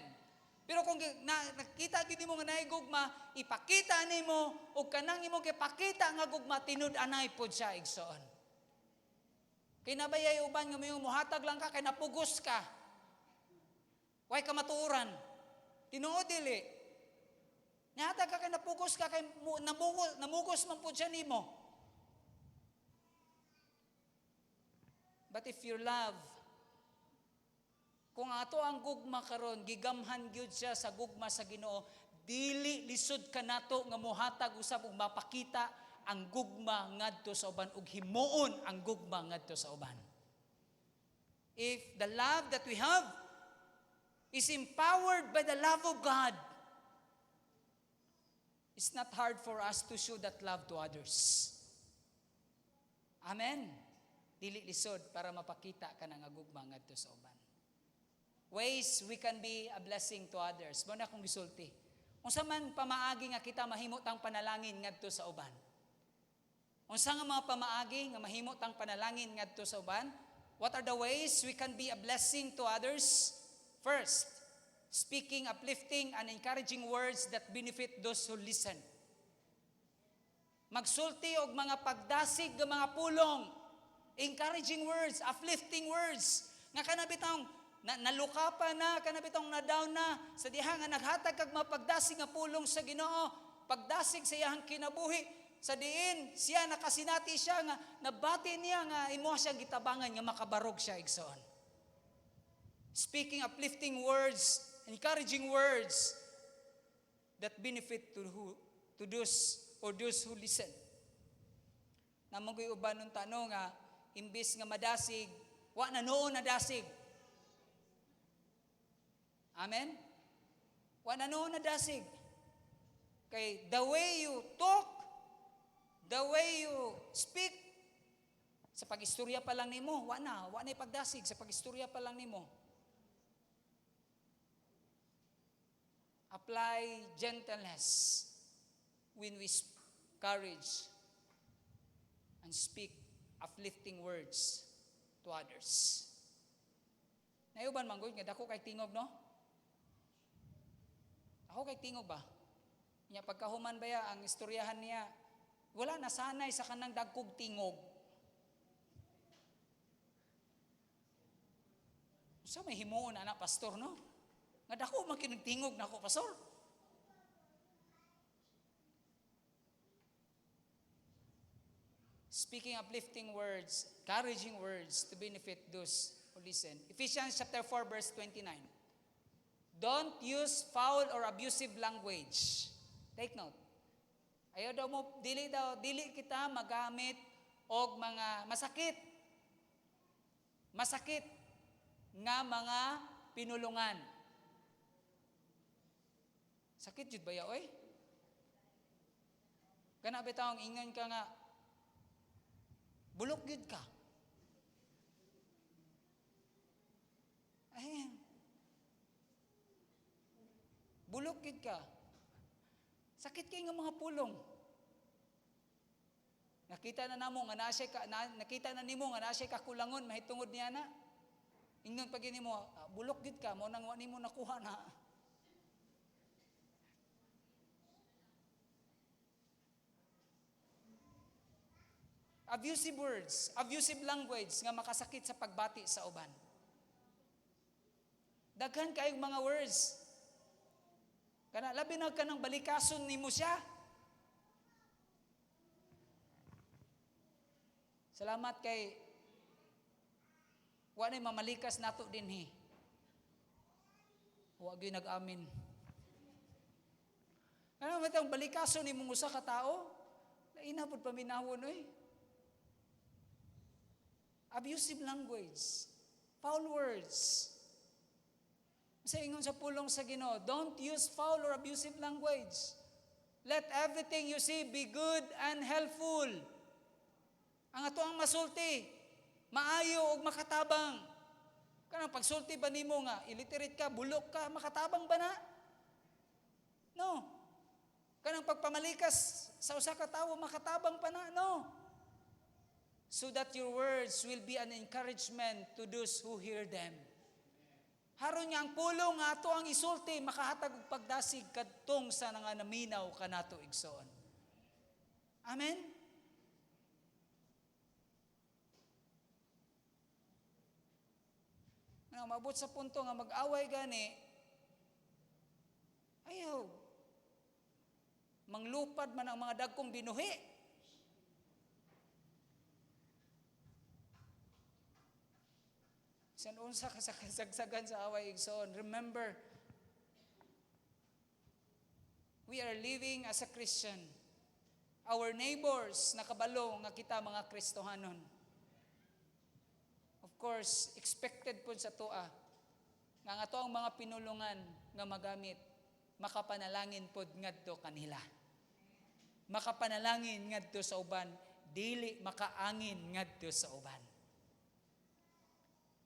Pero kung nakita gid nimo nga naay gugma, ipakita nimo og kanang imong gipakita nga gugma tinud-anay pod siya igsoon. Kay nabayay uban nga mo muhatag lang ka kay napugos ka. Way ka matuoran. Tinuod dili. Nihatag ka kay napugos ka kay namugos man pod siya nimo. But if your love, kung ato ang gugma karon gigamhan gyud siya sa gugma sa Ginoo, dili lisod ka nato nga mohatag usab og mapakita ang gugma ngadto sa uban ug himuon ang gugma ngadto sa uban. If the love that we have is empowered by the love of God, it's not hard for us to show that love to others. Amen. Dili lisod para mapakita ka nga gugma ngadto sa uban. Ways we can be a blessing to others. Mo na akong gisulti. Unsa man pamaagi nga kita mahimot ang panalangin ngadto sa uban. Unsa nga mga pamaagi nga mahimot ang panalangin ngadto sa uban? What are the ways we can be a blessing to others? First, speaking uplifting and encouraging words that benefit those who listen. Magsulti og mga pagdasig nga mga pulong. Encouraging words, uplifting words. Nga kanabitang naluka pa na, kanabitang na-down na, sa diha nga naghatag kag mapagdasig nga pulong sa Ginoo, pagdasig sa iyang kinabuhi, sa diin siya nakasinati siya nga nabati niya nga imo siya gitabangan nga makabarog siya igsoon. Speaking uplifting words, encouraging words that benefit to those who listen. Namoy uban ng tanong nga imbis nga madasig, wa na noon nadasig. Amen? Wa na noon nadasig. Kay the way you talk, the way you speak, sa pag-istorya pa lang nimo, wa na pagdasig, sa pag-istorya pa lang nimo. Apply gentleness when we courage and speak uplifting words to others. Nayuban manggod nga dako kay tingog, no? Ako kay tingog ba? Nya pagkahuman ba ang istoryahan niya, wala nasanay sa kanang dagkog tingog. Sa may himuon anak pastor, no? Nga dako man kinagtingog na ako, pastor. Speaking uplifting words, encouraging words to benefit those who listen. Ephesians chapter 4 verse 29. Don't use foul or abusive language. Take note. Ayaw daw mo, dili kita magamit og mga masakit nga mga pinulungan. Sakit jud ba ya, oy? Kana bitaw ang ingon ka nga, bulok gid ka. Ay, bulok gid ka. Sakit kay nga mga pulong. Nakita na namo nga nakita na nimo nga nasay ka kulangon mahitungod niya na. Ingnon pag nimo, bulok gid ka, mo nang wa nimo nakuha na. Abusive words, abusive language nga makasakit sa pagbati sa uban. Daghan kayong mga words. Kana labi na kanang balikason nimo siya. Salamat kay wa na mamalikas nato dinhi. Wa gyud nag-amin. Ano ba itong balikason nimong usa ka tao? Lain na pud paminawon oy. Abusive language, foul words. Sa ingon sa pulong sa Ginoo, don't use foul or abusive language. Let everything you say be good and helpful. Ang ato ang masulti, maayo ug makatabang. Kanang pagsulti ba nimo nga illiterate ka, bulok ka, makatabang ba na? No. Kanang pagpamalikas sa usa ka tawo, makatabang pa na? No. So that your words will be an encouragement to those who hear them. Haron nga ang pulong nga ato ang isulti makahatag og pagdasig kadtong sa nga naminaw kanato igsoon. Amen. Nga mabot sa punto nga mag-away gani, ayaw. Manglupad man ang mga dagkong binuhi. San unsa ka sa kasagsagan sa away igsoon. Remember, we are living as a Christian. Our neighbors nakabalo nga kita mga Kristohanon. Of course, expected po sa tua nga ato ang mga pinulungan nga magamit makapanalangin pod ngadto kanila. Makapanalangin ngadto sa uban, dili makaangin ngadto sa uban.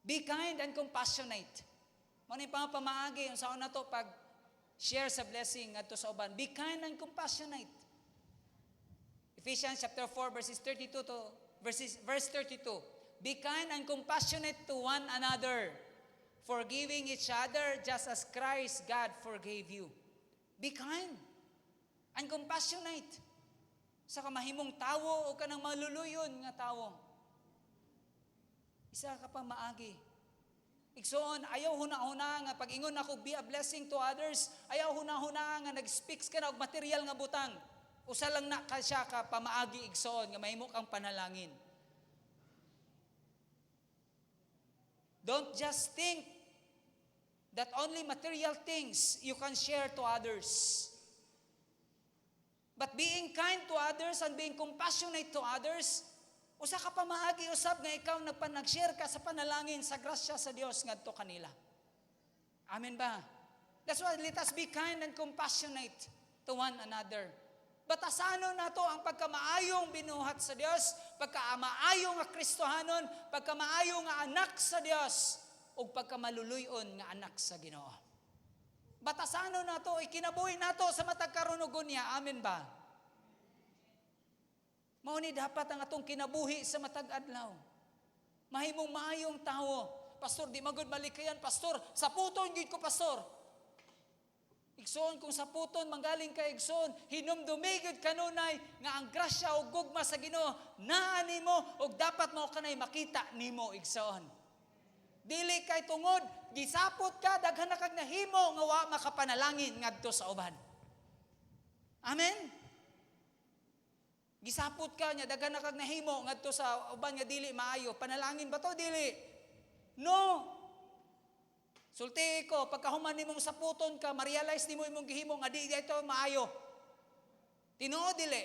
Be kind and compassionate. Mao ni pamaagi ang saon nato pag share sa blessing ngadto sa uban. Be kind and compassionate. Ephesians chapter 4 verse 32. Be kind and compassionate to one another, forgiving each other just as Christ God forgave you. Be kind and compassionate. Sa kamahimong tawo o kanang maluluyon nga tawo. Isa ka pa maagi. Igsoon, ayaw huna-huna nga pag-ingon ako be a blessing to others, ayaw huna-huna nga nag-speaks ka na og material nga butang. Usa lang na ka siya ka pamaagi igsoon nga mahimo kang panalangin. Don't just think that only material things you can share to others. But being kind to others and being compassionate to others, usa ka pa maagi usab nga ikaw nag-share ka sa panalangin sa grasya sa Dios ngadto kanila. Amen ba? That's why let us be kind and compassionate to one another. Batasano nato ang pagkamaayong binuhat sa Dios, pagkamaayong nga Kristohanon, pagkamaayong nga anak sa Dios, ug pagkamaluluyon nga anak sa Ginoo. Batasano nato, ikinabuhi nato sa matag karunugon niya. Amen ba? Mao ni dapat ang atong kinabuhi sa matag adlaw. Mahimong maayong tawo. Pastor, di magud malikayan, pastor. Saputon gid ko, pastor. Igsoon kung saputon manggaling ka igsoon, hinumdumi gid kanunay nga ang grasya ug gugma sa Ginoo naa nimo ug dapat mo kanay makita nimo igsoon. Dili kay tungod gisapot ka daghan na kag nahimo nga wa makapanalangin ngadto sa uban. Amen. Gisapot ka nya daghan na kag nahimo ngadto sa uban nga dili maayo. Panalangin ba to dili? No. Sulti ko pagkahuman nimong saputon ka, ma-realize nimo imong gihimo nga di ito maayo. Tinuod dili.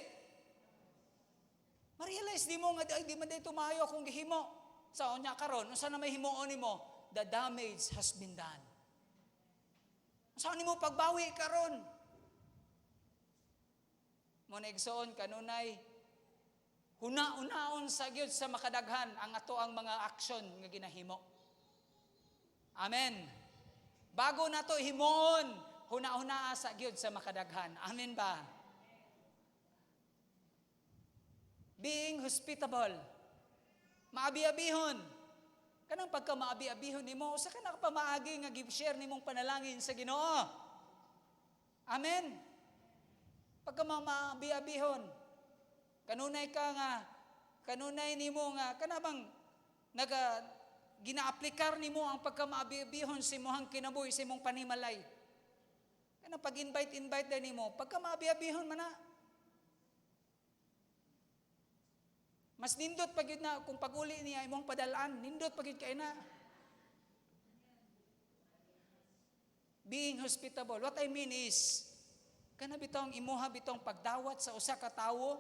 Ma-realize nimo nga di man dito maayo akong gihimo. Sa unya karon, unsa na may himuon nimo? The damage has been done. Saan nimo pagbawi karon? Mo naigsoon kanunay huna-unaon sa gyud sa makadaghan ang ato ang mga aksyon nga ginahimo. Amen. Bago nato himuon, huna-una sa gyud sa makadaghan. Amen ba? Being hospitable. Maabi-abihon. Kanang pagka maabi-abihon nimo, usa ka na pamaagi nga give-share nimong panalangin sa Ginoo. Amen. Pagka maabi-abihon, kanunay ka nga, kanunay nimo nga, kanabang gina-aplikar nimo ang pagka maabi-abihon sa imong kinabuhi, sa imong panimalay. Kanang pag-invite din nimo, pagka maabi-abihon man na, mas nindot pagid na kung paguli niya imong padalaan, nindot pagid kay na. Being hospitable. What I mean is, kana bitong imuha bitong pagdawat sa usa ka tawo,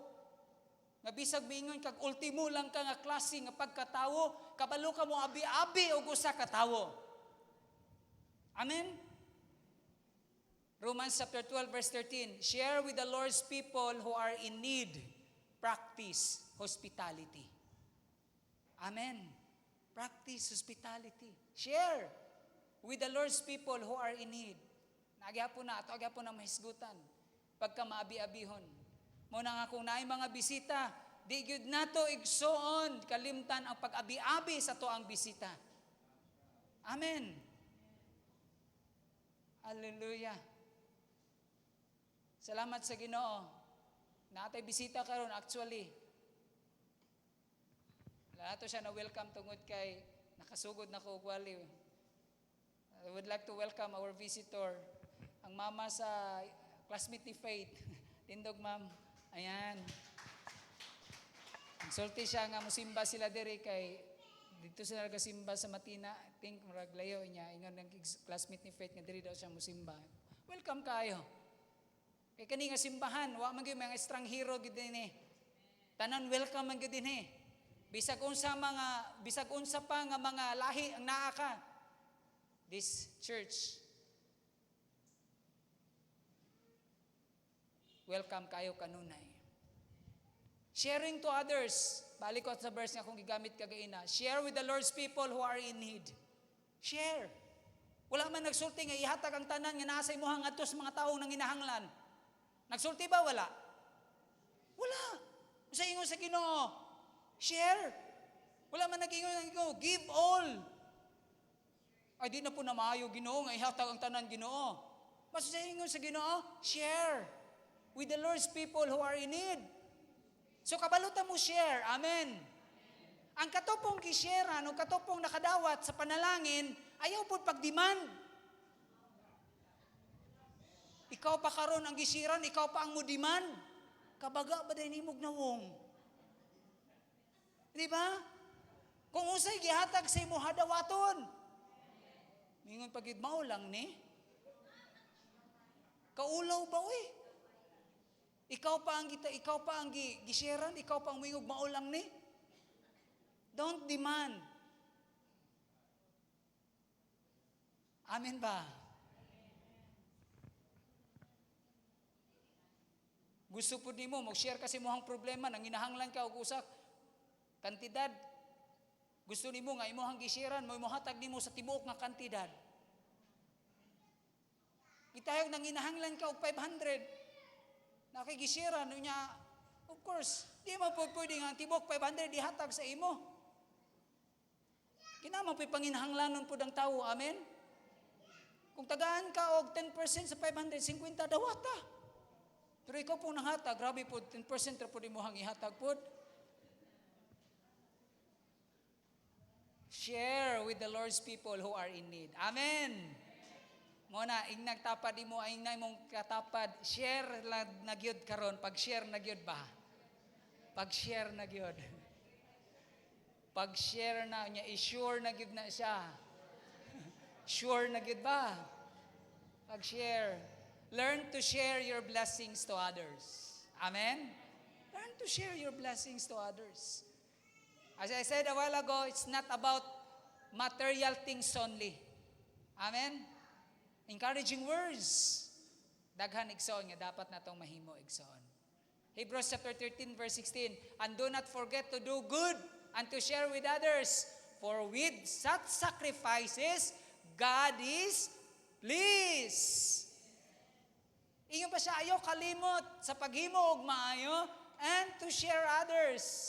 nga bisag miingon kag ultimo lang ka nga klase nga pagkatawo, kabalo ka mo abi-abi og usa ka tawo. Amen. Romans chapter 12 verse 13, share with the Lord's people who are in need. Practice hospitality. Amen. Practice hospitality. Share with the Lord's people who are in need. Nagyapon na, ato agyapon na mahisgutan. Pagka maabi-abihon. Muna nga kung naay mga bisita, di gyud nato igsoon, kalimtan ang pag-abi-abi sa to ang bisita. Amen. Hallelujah. Salamat sa Ginoo. Natay bisita karon actually. Lahat siya na welcome tungod kay nakasugod na ko gwali. I would like to welcome our visitor, ang mama sa classmate ni Faith. Tindog ma'am. Ayan. Sulti siya nga musimba sila diri kay dito sila nagasimba sa Matina. I think murag layo niya ingon ng classmate ni Faith nga diri daw siya musimba. Welcome kayo. Kay kani nga simbahan, wa man gyud mga estranghero gid dinhi. Tanan welcome man gid dinhi. Bisag unsa pa nga mga lahi ang naa ka. This church, welcome kayo kanunay. Sharing to others. Balik ko sa verse nga akong gigamit kagaina. Share with the Lord's people who are in need. Share. Wala man nagsulti nga ihatag ang tanan nga naa sa imuhang adto sa mga taong nanginahanglan. Nagsulti ba? Wala. Wala. Sa ingon sa Ginoo. Share. Wala man nag-ingon. Give all. Ay di na po na maayo Ginoo nga ihatag ang tanan Ginoo. Mas sa ingon sa Ginoo, share with the Lord's people who are in need. So kabalutan mo share. Amen. Ang katopong gisharean o katopong nakadawat sa panalangin, ayaw po pagdemand. Ikaw pa karon ang gisiran, ikaw pa ang mudiman. Kabaga ba din himog na wong? Di ba? Kung usay gihatag sa imo hadawaton. Mingon pagid mao lang ni. Kaulaw ba oy? Ikaw pa ang gisharean, ikaw pa ang mingog mao lang ni. Don't demand. Amen ba? Gusto po nimo mag-share kasi mo ang problema nang inahanglan ka og usak kantidad. Gusto nimo nga imong gisharean mo imuhatag nimo sa tibuok nga kantidad. Gitayog nang inahanglan ka og 500. Nakigisharean niya, of course, di mo pwede nga tibuok 500 ihatag sa imo. Kinamang panginahanglanon po ng tao, amen? Kung tagaan ka og 10% sa 500, 50 dawata. Pero ikaw pong nanghatag, grabe po, 10% ra po di mo hang ihatag po. Share with the Lord's people who are in need. Amen. Muna, ingnag tapad di mo, ingnay mong katapad, share na gyud karon, pag-share na gyud ba? Pag-share na gyud. Pag-share na niya, i-sure na gyud na siya. Sure na gyud ba? Pag-share. Learn to share your blessings to others. Amen? Learn to share your blessings to others. As I said a while ago, it's not about material things only. Amen? Encouraging words. Daghan igsoon nga dapat natong mahimo igsoon. Hebrews chapter 13 verse 16, and do not forget to do good and to share with others, for with such sacrifices, God is pleased. Ingon pa siya, ayaw kalimot sa paghimo og maayo and to share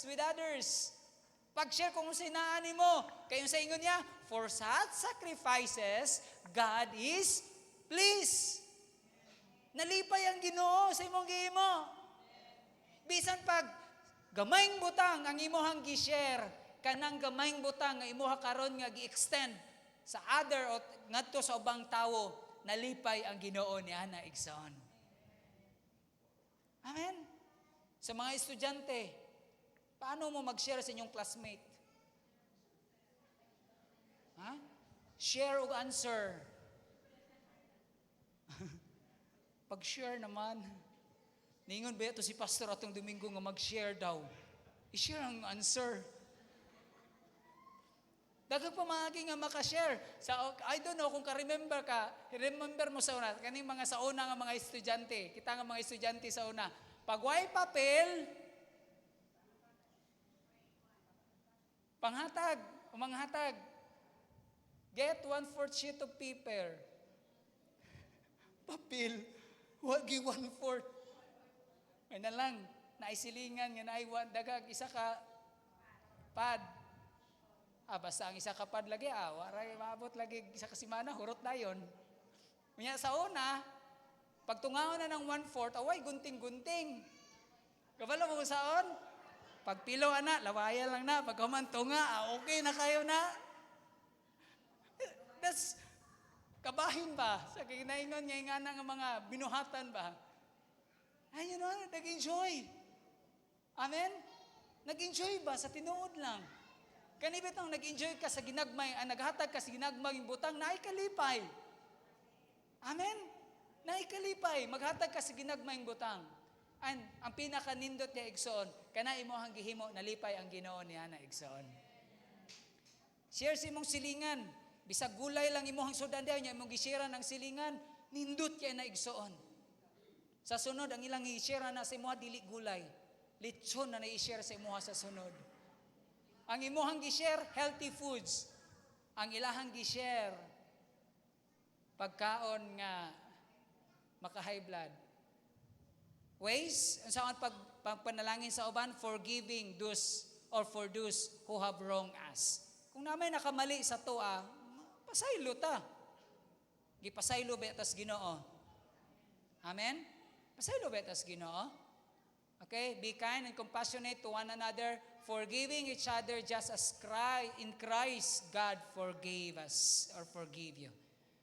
with others. Pag-share kung sinaan mo, kayo sa ingon niya, for such sacrifices, God is pleased. Nalipay ang Ginoo sa imong gihimo. Bisan pag gamayng butang ang imuhang gi-share, kanang gamayng butang nga imuha karon nga gi-extend sa other o ngadto sa ubang tawo, nalipay ang Ginoo niya na igsoon. Amen. Sa mga estudyante, paano mo mag-share sa inyong classmate? Ha? Share o answer. Pag-share naman, ningon ba ito si pastor atong Domingo nga mag-share daw? I-share ang answer. Daghang pamagi nga makashare. I don't know kung ka-remember ka, remember mo sa una, kaning mga sa una nga mga estudyante, kita nga mga estudyante sa una, pag way papel, panghatag, umanghatag, get 1/4 sheet of paper. Papel, wagi 1/4. May na lang, naisilingan nga naiwan, dagag, isa ka pad. Basta ang isa kapad lagi, waray maabot lagi isa ka simana, hurot na yun. Unya sa una, pagtungaon na ng 1/4, away, gunting-gunting. Kabalo mo saon? Pagpilo ana, lawayan lang na. Pagkamantunga, okay na kayo na. That's, kabahin ba? Sa kinaingon niya nga ng mga binuhatan ba? Ay, you know, nag-enjoy. Amen? Nag-enjoy ba sa tinuod lang? Kanibit ang nag-enjoy ka sa ginagmay, naghatag ka sa ginagmay butang, naikalipay. Amen? Naikalipay, maghatag ka sa ginagmay butang. And ang pinaka-nindot niya igsoon, kana imo hang gihimo, nalipay ang Ginoo niya na igsoon. Share si imong silingan. Bisag gulay lang imo hang sudan diha niya, imong gisira ng silingan, nindot kay na igsoon. Sa sunod, ang ilang i-share na sa imuha, dili gulay. Lechon na na-i-share sa imuha sa sunod. Ang imuhang gi-share, healthy foods. Ang ilahang gi-share, pagkaon nga maka-high blood. Ways, ang saan pagpanalangin sa uban, forgiving those or for those who have wronged us. Kung namay nakamali sa toa, pasaylo ta. Gipasaylo ba tas Ginoo? Amen? Pasaylo ba tas Ginoo? Okay, be kind and compassionate to one another, forgiving each other just as in Christ God forgave us or forgive you.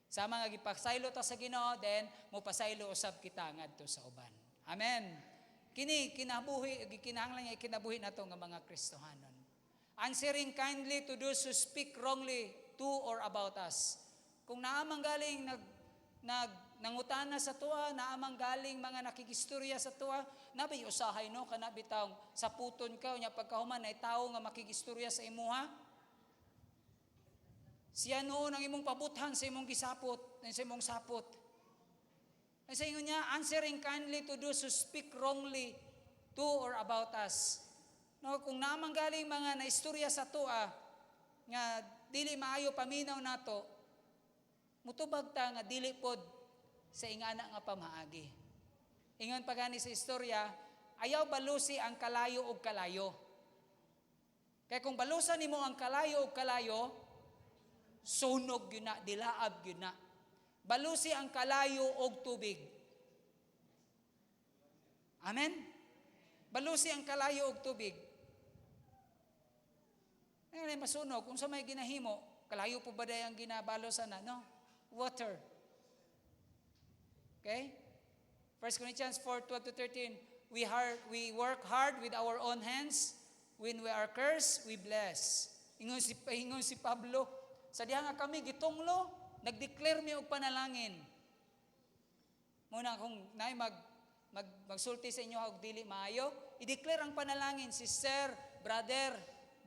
Sa mga gipasaylo ta sa Ginoo, then mo pasaylo usab kita ngadto sa uban. Amen. Kini kinahanglan nga kinabuhi nato nga mga Kristohanon. Answering kindly to those who speak wrongly to or about us. Kung naamang galing nangutana sa tuwa, naamang galing mga nakigistorya sa tuwa, nabay usahay no, kana bitaw saputon ka, nya pagkahuman na tao nga makigistorya sa imuha. Siya noon ang imong pabuthan sa imong gisapot, sa imong sapot. Ay sa ingon niya, answering kindly to those who speak wrongly to or about us. No, kung naamang galing mga naistorya sa tuwa, nga dili maayo paminaw nato, mutubag ta nga dili pod sa ingana nga pamaagi. Ingon pa gani sa istorya, ayaw balusi ang kalayo og kalayo. Kaya kung balusan nimo ang kalayo og kalayo, sunog yun na, dilaab yun na. Balusi ang kalayo og tubig. Amen? Balusi ang kalayo og tubig. Ngayon masunog, kung sa may ginahimo, kalayo po ba day ang ginabalosan na? No? Water. Okay? 1 Corinthians 4:12-13, we work hard with our own hands. When we are cursed, we bless. Ingon si Pablo, sa diha nga kami gitunglo, nag-declare mi og panalangin. Muna kung naay magsulti sa inyo og dili maayo, i-declare ang panalangin, sister, brother,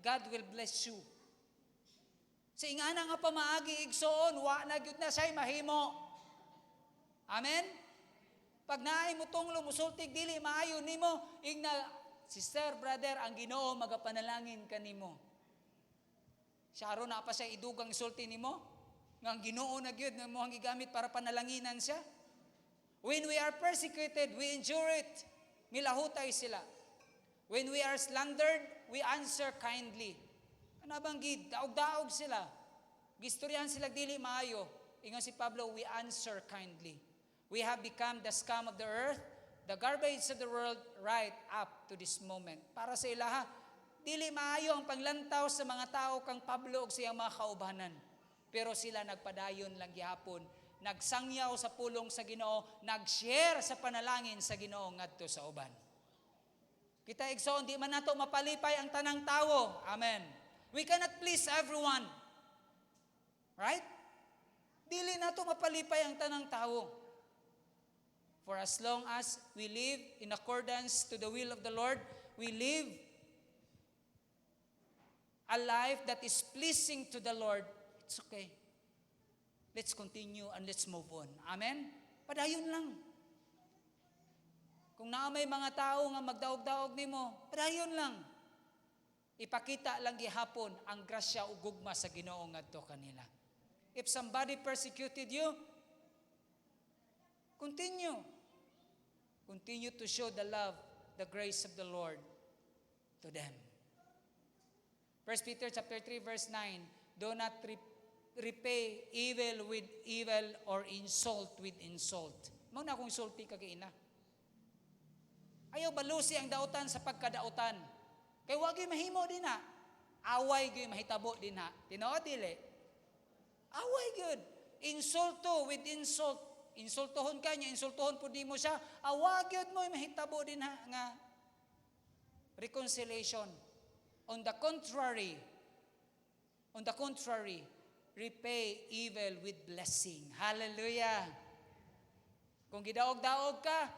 God will bless you. Sa ingana nga pamaagi igsoon, wa na gyud na say mahimo. Amen? Pag naay mo tunglo, musultig dili maayo nimo, ingna sister, brother, ang Ginoo magapanalangin kanimo. Siya aron na pa siya idugang sulti nimo, nga ang Ginoo na gyud nga mo ang gigamit para panalanginan siya. When we are persecuted, we endure it. Milahutay sila. When we are slandered, we answer kindly. Ano bang daog-daog sila? Gistoryahan sila dili maayo. Ingon si Pablo, we answer kindly. We have become the scum of the earth, the garbage of the world right up to this moment. Para sa ilaha, dili maayo ang panglantaw sa mga tao kang Pablo ug siyang mga kaubanan. Pero sila nagpadayon lang gihapon, nagsangyaw sa pulong sa Ginoo, nag-share sa panalangin sa Ginoo ngadto sa uban. Kita igsoon, di man nato mapalipay ang tanang tawo. Amen. We cannot please everyone. Right? Dili nato mapalipay ang tanang tawo. For as long as we live in accordance to the will of the Lord, we live a life that is pleasing to the Lord, it's okay. Let's continue and let's move on. Amen? Padayon lang. Kung naamay mga tao nga magdaog-daog nimo, padayon lang. Ipakita lang gihapon ang grasya ug gugma sa Ginoo ngadto kanila. If somebody persecuted you, continue. Continue to show the love, the grace of the Lord to them. 1 Peter chapter 3 verse 9, do repay evil with evil or insult with insult. Mao na akong sulti kag ina. Ayaw balusi ang dautan sa pagkadautan. Kay wa gyud mahimo din ha. Away gyud mahitabo din ha. Tinuod dili. Away gyud. Insulto with insult. Insultohon ka niya, insultohon po di mo siya. Awag gyud mo mahitabo din ha nga reconciliation. On the contrary, repay evil with blessing. Hallelujah. Kung gidaog-daog ka,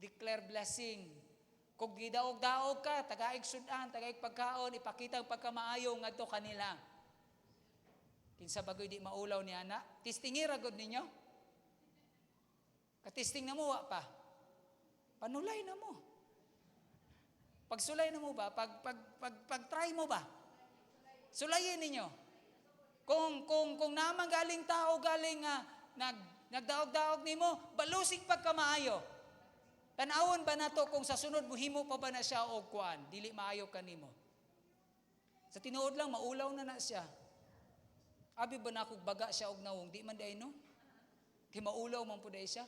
declare blessing. Kung gidaog-daog ka, tagaig sudan, tagaig pagkaon, ipakita ang pagkamaayo ngadto kanila. Kinsa bagoy di maulaw ni ana? Tistingi ra gud ninyo. Katisting na mo wa pa. Panulay na mo. Pagsulay na mo ba? Pag-try mo ba? Sulayin ninyo. Kung naman galing tao, galing nagdaog-daog nimo, balusig pagkamaayo. Tanawon ba nato kung sa sunod muhimo pa ba na siya o kuan? Dili maayo kanimo. Sa tinuod lang, maulaw na siya. Abi ba na baga siya og nawong? Di man day no? Kay maulaw man po day siya.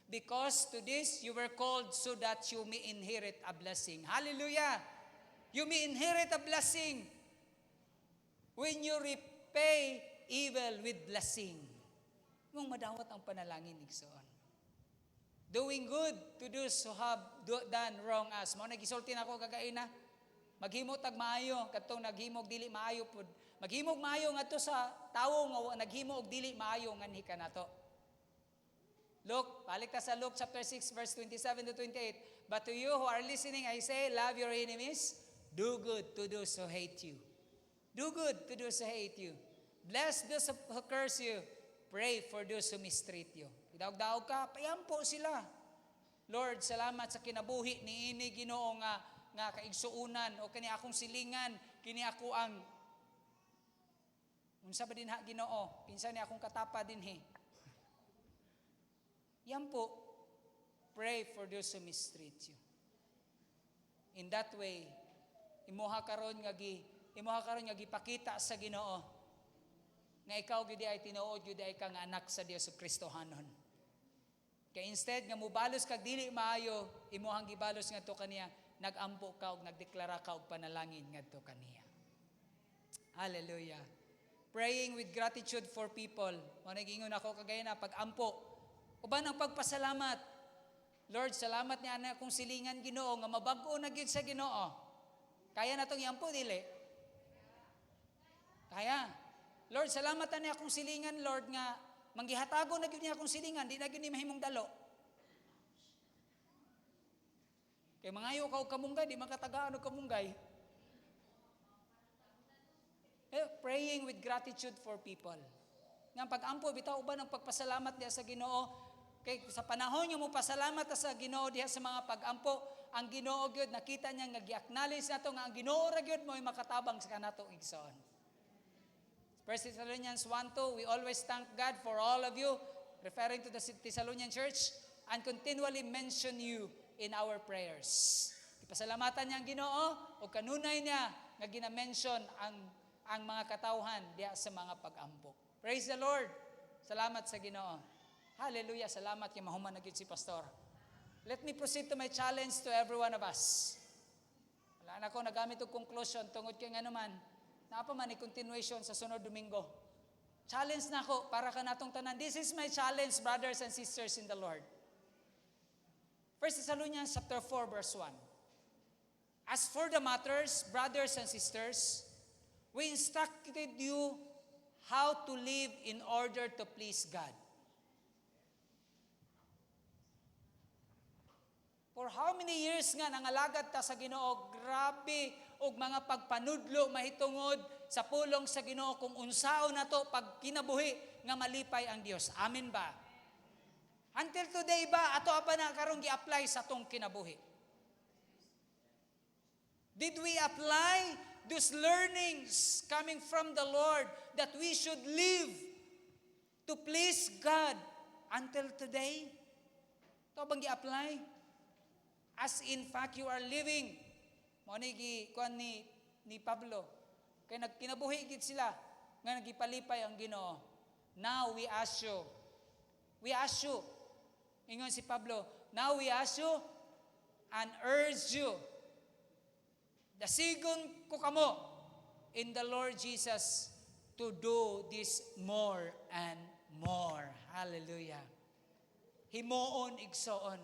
Because to this you were called so that you may inherit a blessing. Hallelujah! You may inherit a blessing when you repay evil with blessing. Mong madawat ang panalangin igsoon. Doing good to those who have done wrong us. Mao nagisulti na ako kagaina. Maghimo tag maayo kadtong naghimog dili maayo pud. Maghimog maayo ngadto sa tawo nga naghimo og dili maayo nganhi kanato. Look, balik ta sa Luke chapter 6 verse 27 to 28. But to you who are listening, I say, love your enemies, do good to those who hate you. Do good to those who hate you. Bless those who curse you. Pray for those who mistreat you. Daog-daog ka, payampo sila. Lord, salamat sa kinabuhi ni ini Ginoo nga kaigsuunan o kani akong silingan, kini ako ang unsa ba din ha Ginoo? Kinsa ni akong katapa dinhi? Yan po, pray for those who mistreat you. In that way, imuha karon nga gipakita sa Ginoo nga ikaw gyud ay tinuod gyud ay kang anak sa Dios Kristohanon. Kaya instead nga mubalos kag dili maayo, imuhang gibalos ngadto kaniya, nagampo ka og nagdeklara ka og panalangin ngadto kaniya. Hallelujah. Praying with gratitude for people. Mo nagingon ako kagaya na pag-ampo uban ang pagpasalamat. Lord, salamat ni ana akong silingan Ginoo nga mabag-o na gyud sa Ginoo. Kaya natong iampo dili? Kaya. Lord, salamat ani akong silingan Lord nga manggihatago na gyud niya akong silingan, di na gyud ni mahimong dalo. Kay mangayo ka og kamunggay, di makatagaan og kamunggay. Praying with gratitude for people. Nga pag-ampo bitaw uban ang pagpasalamat diha sa Ginoo. Kay sa panahon niyo mo pasalamat sa Ginoo diha sa mga pag-ampo, ang Ginoo gyud nakita niya nga gi-acknowledge nato nga ang Ginoo ra gyud mo'y makatabang sa kanato igsoon. 1 Thessalonians 1:2, we always thank God for all of you, referring to the Thessalonian church, and continually mention you in our prayers. Ipasalamatan niya ang Ginoo o kanunay niya nga gina-mention ang mga katawhan diha sa mga pag-ampo. Praise the Lord. Salamat sa Ginoo. Hallelujah. Salamat kay mahuman na gyud si pastor. Let me proceed to my challenge to every one of us. Wala na ko nagamit og conclusion tungod kay nganuman naapa man ni continuation sa sunod Domingo. Challenge na ako para kanatong tanan. This is my challenge, brothers and sisters in the Lord. 1 Thessalonians chapter 4 verse 1. As for the matters, brothers and sisters, we instructed you how to live in order to please God. For how many years nga nangalagad ta sa Ginoo, grabe og mga pagpanudlo mahitungod sa pulong sa Ginoo kung unsaon nato pag kinabuhi nga malipay ang Dios. Amen ba? Until today ba ato pa na karong gi-apply sa tong kinabuhi? Did we apply those learnings coming from the Lord that we should live to please God until today? Ito bang gi-apply? As in fact, you are living. Mo ni kuan ni Pablo. Kay nagkinabuhi gid sila. nga nagipalipay ang Ginoo. Now we ask you. We ask you. Ingon si Pablo, now we ask you and urge you. Dasigon ko kamo in the Lord Jesus to do this more and more. Hallelujah. Himuon igsoon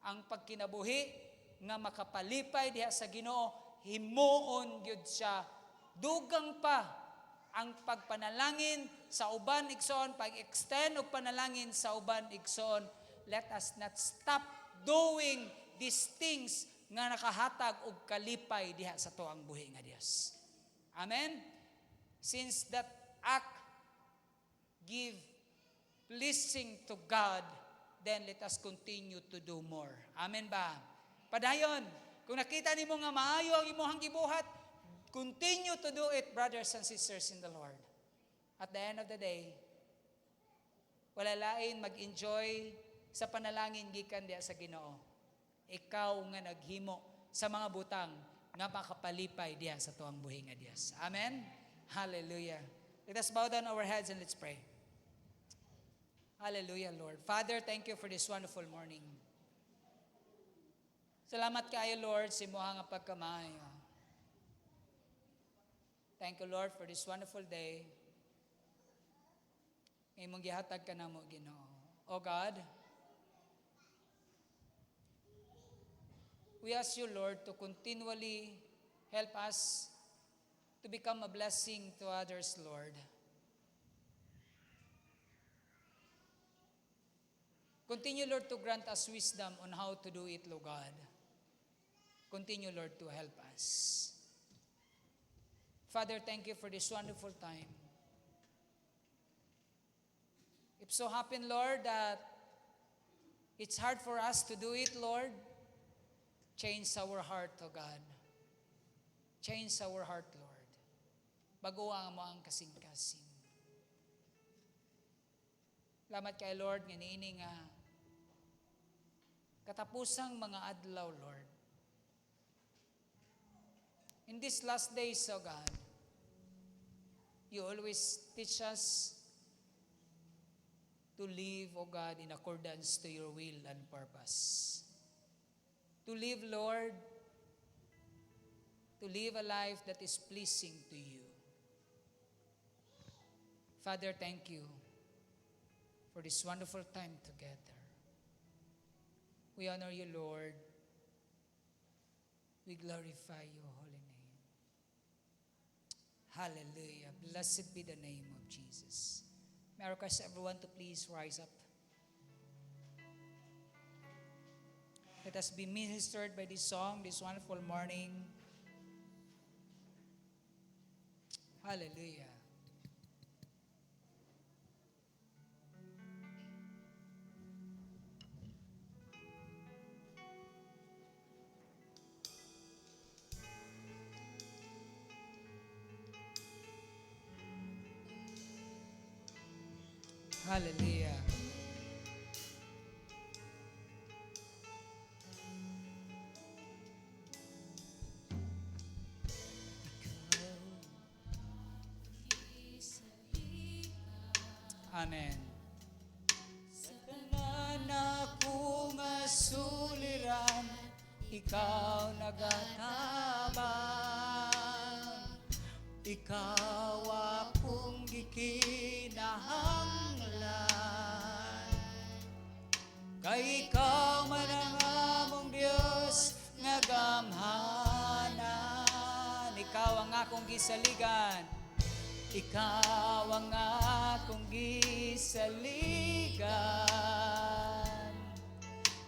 ang pagkinabuhi nga makapalipay diha sa Ginoo, himuon gyud siya. Dugang pa ang pagpanalangin sa uban igsoon, pag-extend og panalangin sa uban igsoon. Let us not stop doing these things nga nakahatag og kalipay diha sa tuang buhi nga Dios. Amen. Since that act give pleasing to God, then let us continue to do more. Amen ba? Padayon, kung nakita nimo nga maayo ang imong gibuhat, continue to do it, brothers and sisters in the Lord. At the end of the day, wala lain mag-enjoy sa panalangin gikan diha sa Ginoo. Ikaw nga naghimo sa mga butang nga makapalipay diha sa tuang buhi nga Dios. Amen. Hallelujah. Let us bow down our heads and let's pray. Hallelujah, Lord. Father, thank you for this wonderful morning. Salamat kayo, Lord, sa imong nga pagkamayo. Thank you, Lord, for this wonderful day. Imong gihatag ka namo, Ginoo. O God, we ask you, Lord, to continually help us to become a blessing to others, Lord. Continue, Lord, to grant us wisdom on how to do it, Lord God. Continue, Lord, to help us. Father, thank you for this wonderful time. If so happen, Lord, that it's hard for us to do it, Lord, change our heart, O God. Change our heart, Lord. Baguang mo ang kasing-kasing. Salamat kay Lord, nga niini nga katapusang mga adlaw, Lord. In these last days, O God, you always teach us to live, O God, in accordance to your will and purpose. To live, Lord, to live a life that is pleasing to you. Father, thank you for this wonderful time together. We honor you, Lord. We glorify your holy name. Hallelujah. Blessed be the name of Jesus. May I request everyone to please rise up. Let us be ministered by this song this wonderful morning. Hallelujah. Hallelujah. Amen. Sa tanan akong suliran, ikaw nagatabang. Ikaw akong gikinahanglan. Kay ikaw man ang among Dios nga gamhanan. Ikaw ang akong gisaligan. Ikaw ang akong gisaligan.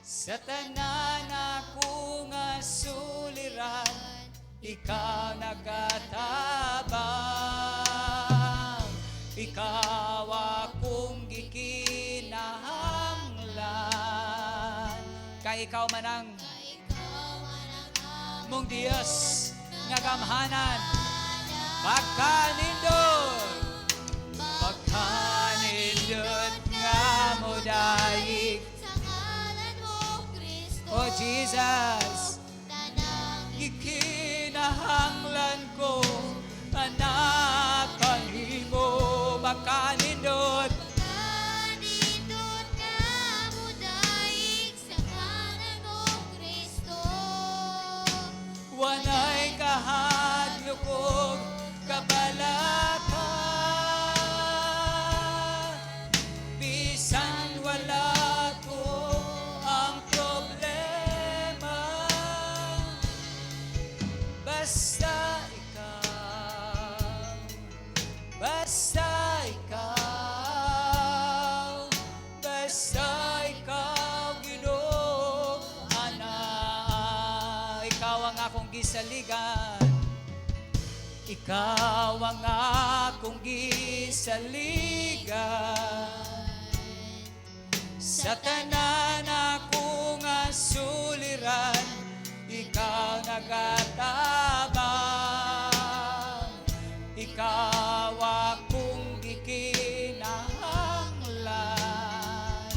Sa tanan akong suliran, ikaw nagatabang. Ikaw akong gikinahanglan. Kay ikaw man ang mong Diyos nga gamhanan. Pagkanindot nga mo daig Sa ngalan mo, Kristo, O Jesus, tanang ikinahanglan ko anak kanimo. basta ikaw, Ginoo, ana. Ikaw ang akong gisaligan, ikaw ang akong gisaligan. Sa tanan akong asuliran, ikaw nagatabang, ikaw akong gikinahanglan.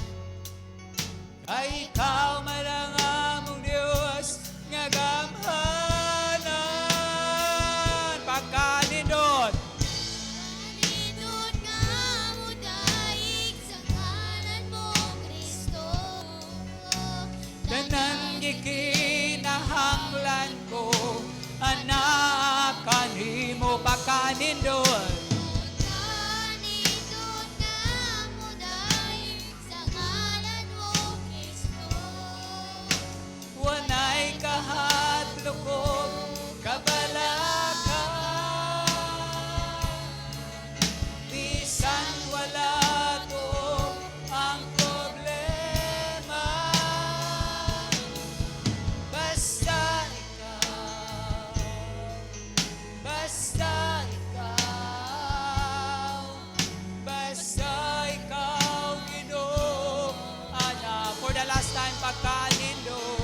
Kay ikaw man ang among Dios nga gamhanan. Pagkanindot, Nindot nga mo daig sa ngalan mo, Kristo. tanang gikinahanglan ko, anak kanimo. Pagkanindot, Nindot nga mo daig sa ngalan mo, Kristo. wanay kahadlok kabalaka, bisan wala to ang problema. Basta ikaw, basta ikaw, basta ikaw, Ginoo, ana. For the last time, pagkanindot,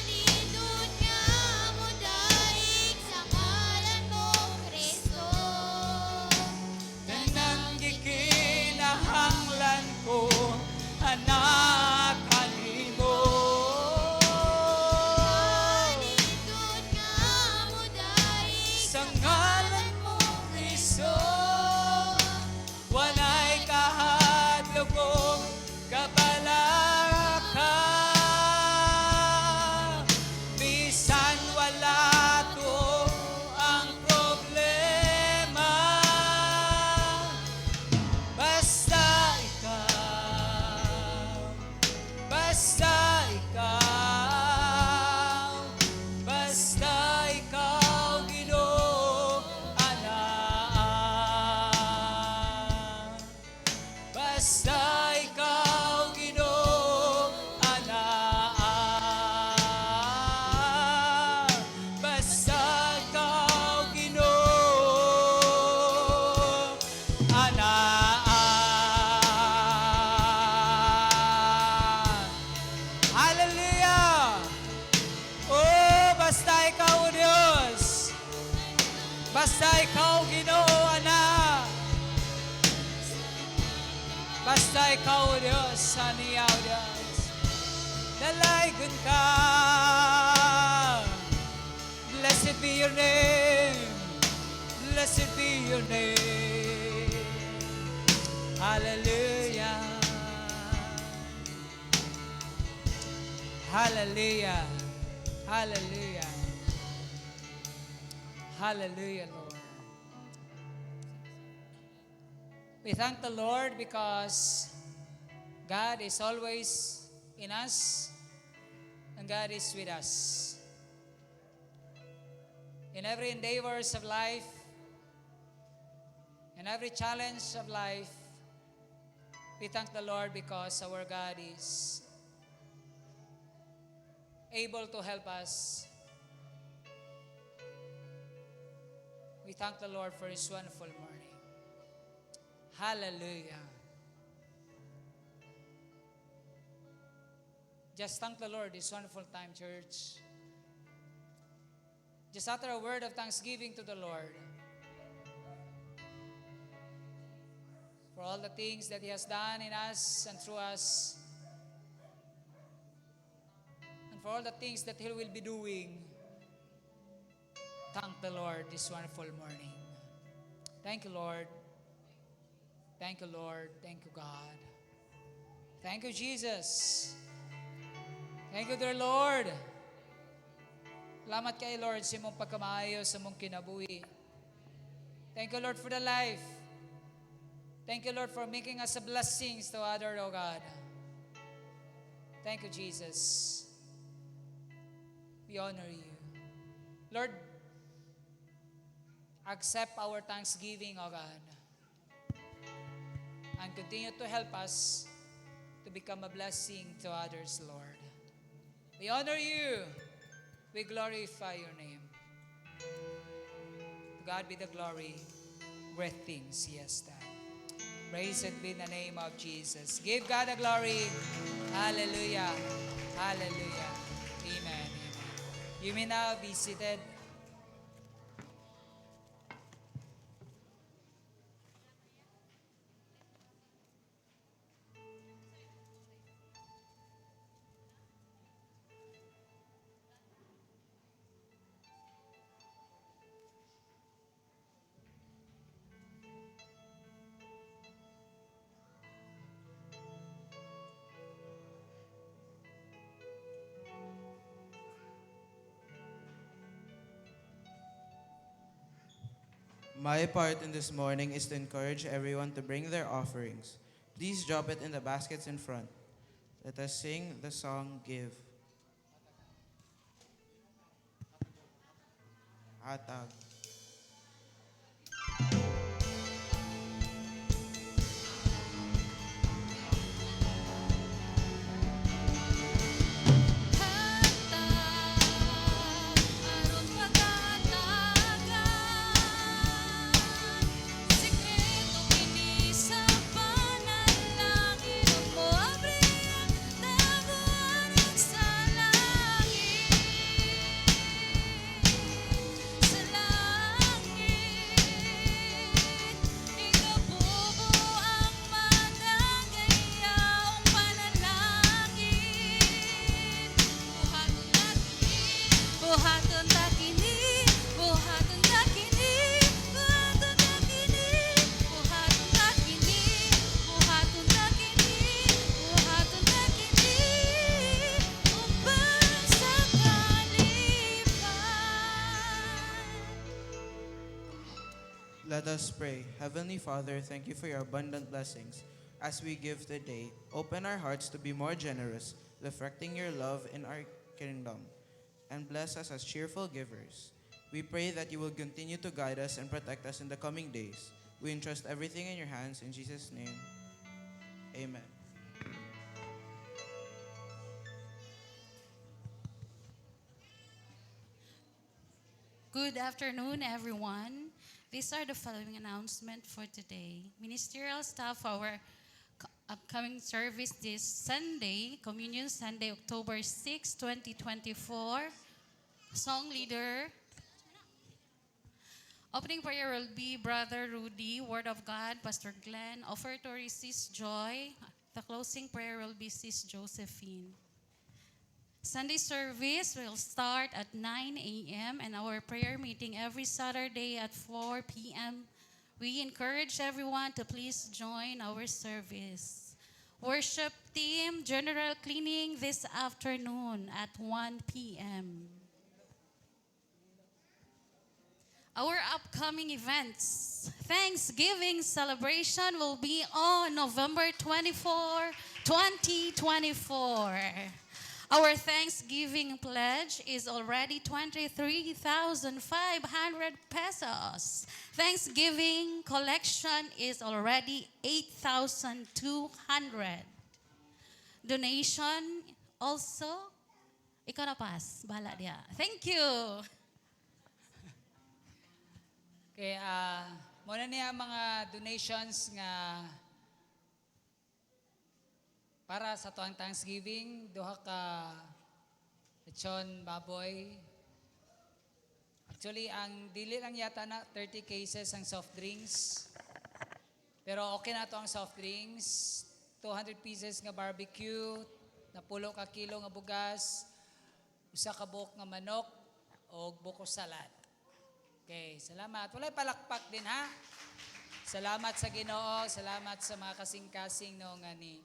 Nindot nga mo daig sa ngalan mo, Kristo. tanang gikinahanglan ko, anak kanimo. Nindot nga mo daig Sa ngalan mo, Kristo, wanay kahadlokong kabalaka, bisan wala to ang problema. Basta ikaw, basta ikaw, basta ikaw, Ginoo, ana. Basta ikaw, Ginoo, ana. Basta ikaw, Ginoo, ana. Hallelujah! Oh, basta ikaw, Diyos. Basta ikaw, Ginoo, ana. Basta ikaw, Diyos, aniyaw, Diyos. Dalaygon ka. Blessed be your name. Blessed be your name. Hallelujah. Hallelujah. Hallelujah. Hallelujah, Lord. We thank the Lord because God is always in us and God is with us. In every endeavors of life, in every challenge of life, we thank the Lord because our God is able to help us. We thank the Lord for His wonderful morning. Hallelujah. Just thank the Lord this wonderful time, church. Just utter a word of thanksgiving to the Lord for all the things that He has done in us and through us, and for all the things that He will be doing. Thank the Lord this wonderful morning. Thank you, Lord. Thank you, Lord. Thank you, God. Thank you, Jesus. Thank you, dear Lord. Salamat kay Lord sa imong pagkamaayo sa imong kinabuhi. Thank you, Lord, for the life. Thank you, Lord, for making us a blessings to other, oh God. Thank you, Jesus. We honor you. Lord, accept our thanksgiving, O God. And continue to help us to become a blessing to others, Lord. We honor you. We glorify your name. To God be the glory. Great things, yes, God. Praised be the name of Jesus. Give God the glory. Hallelujah. Hallelujah. Amen. Amen. You may now be seated. My part in this morning is to encourage everyone to bring their offerings. Please drop it in the baskets in front. Let us sing the song Give. Hatag. Aron pagkatagan, sikreto kini sa panalangin mo, abrihan taguan sa langit, sa langit. Ikabubo ang madagayaong panalangin. Buhaton ta kini, buhaton ta kini, buhaton ta kini, buhaton ta kini, buhaton ta kini, buhaton ta kini, upang sa kalipan. Let us pray. Heavenly Father, thank you for your abundant blessings. As we give today, open our hearts to be more generous, reflecting your love in our kingdom, and bless us as cheerful givers. We pray that you will continue to guide us and protect us in the coming days. We entrust everything in your hands. In Jesus' name, amen. Good afternoon, everyone. These are the following announcements for today. Ministerial staff, our upcoming service this Sunday, Communion Sunday, October 6, 2024. Song leader. Opening prayer will be Brother Rudy, Word of God, Pastor Glenn. Offertory, Sis Joy. The closing prayer will be Sis Josephine. Sunday service will start at 9 a.m. and our prayer meeting every Saturday at 4 p.m. We encourage everyone to please join our service. Worship team, general cleaning this afternoon at 1 p.m. Our upcoming events. Thanksgiving celebration will be on November 24, 2024. Our Thanksgiving pledge is already 23,500 pesos. Thanksgiving collection is already 8,200. Donation also, ikaw na pas, bahala dia. Thank you. Okay, muna niya mga donations nga para sa tuang Thanksgiving, duha ka lechon baboy. Actually, ang dili lang yata na 30 cases ang soft drinks. Pero okay na to ang soft drinks. 200 pieces nga barbecue, napulo ka kilo nga bugas, usa ka buok nga manok, o buko salad. Okay, salamat. Walay palakpak din ha. Salamat sa Ginoo, salamat sa mga kasing-kasing no nga ni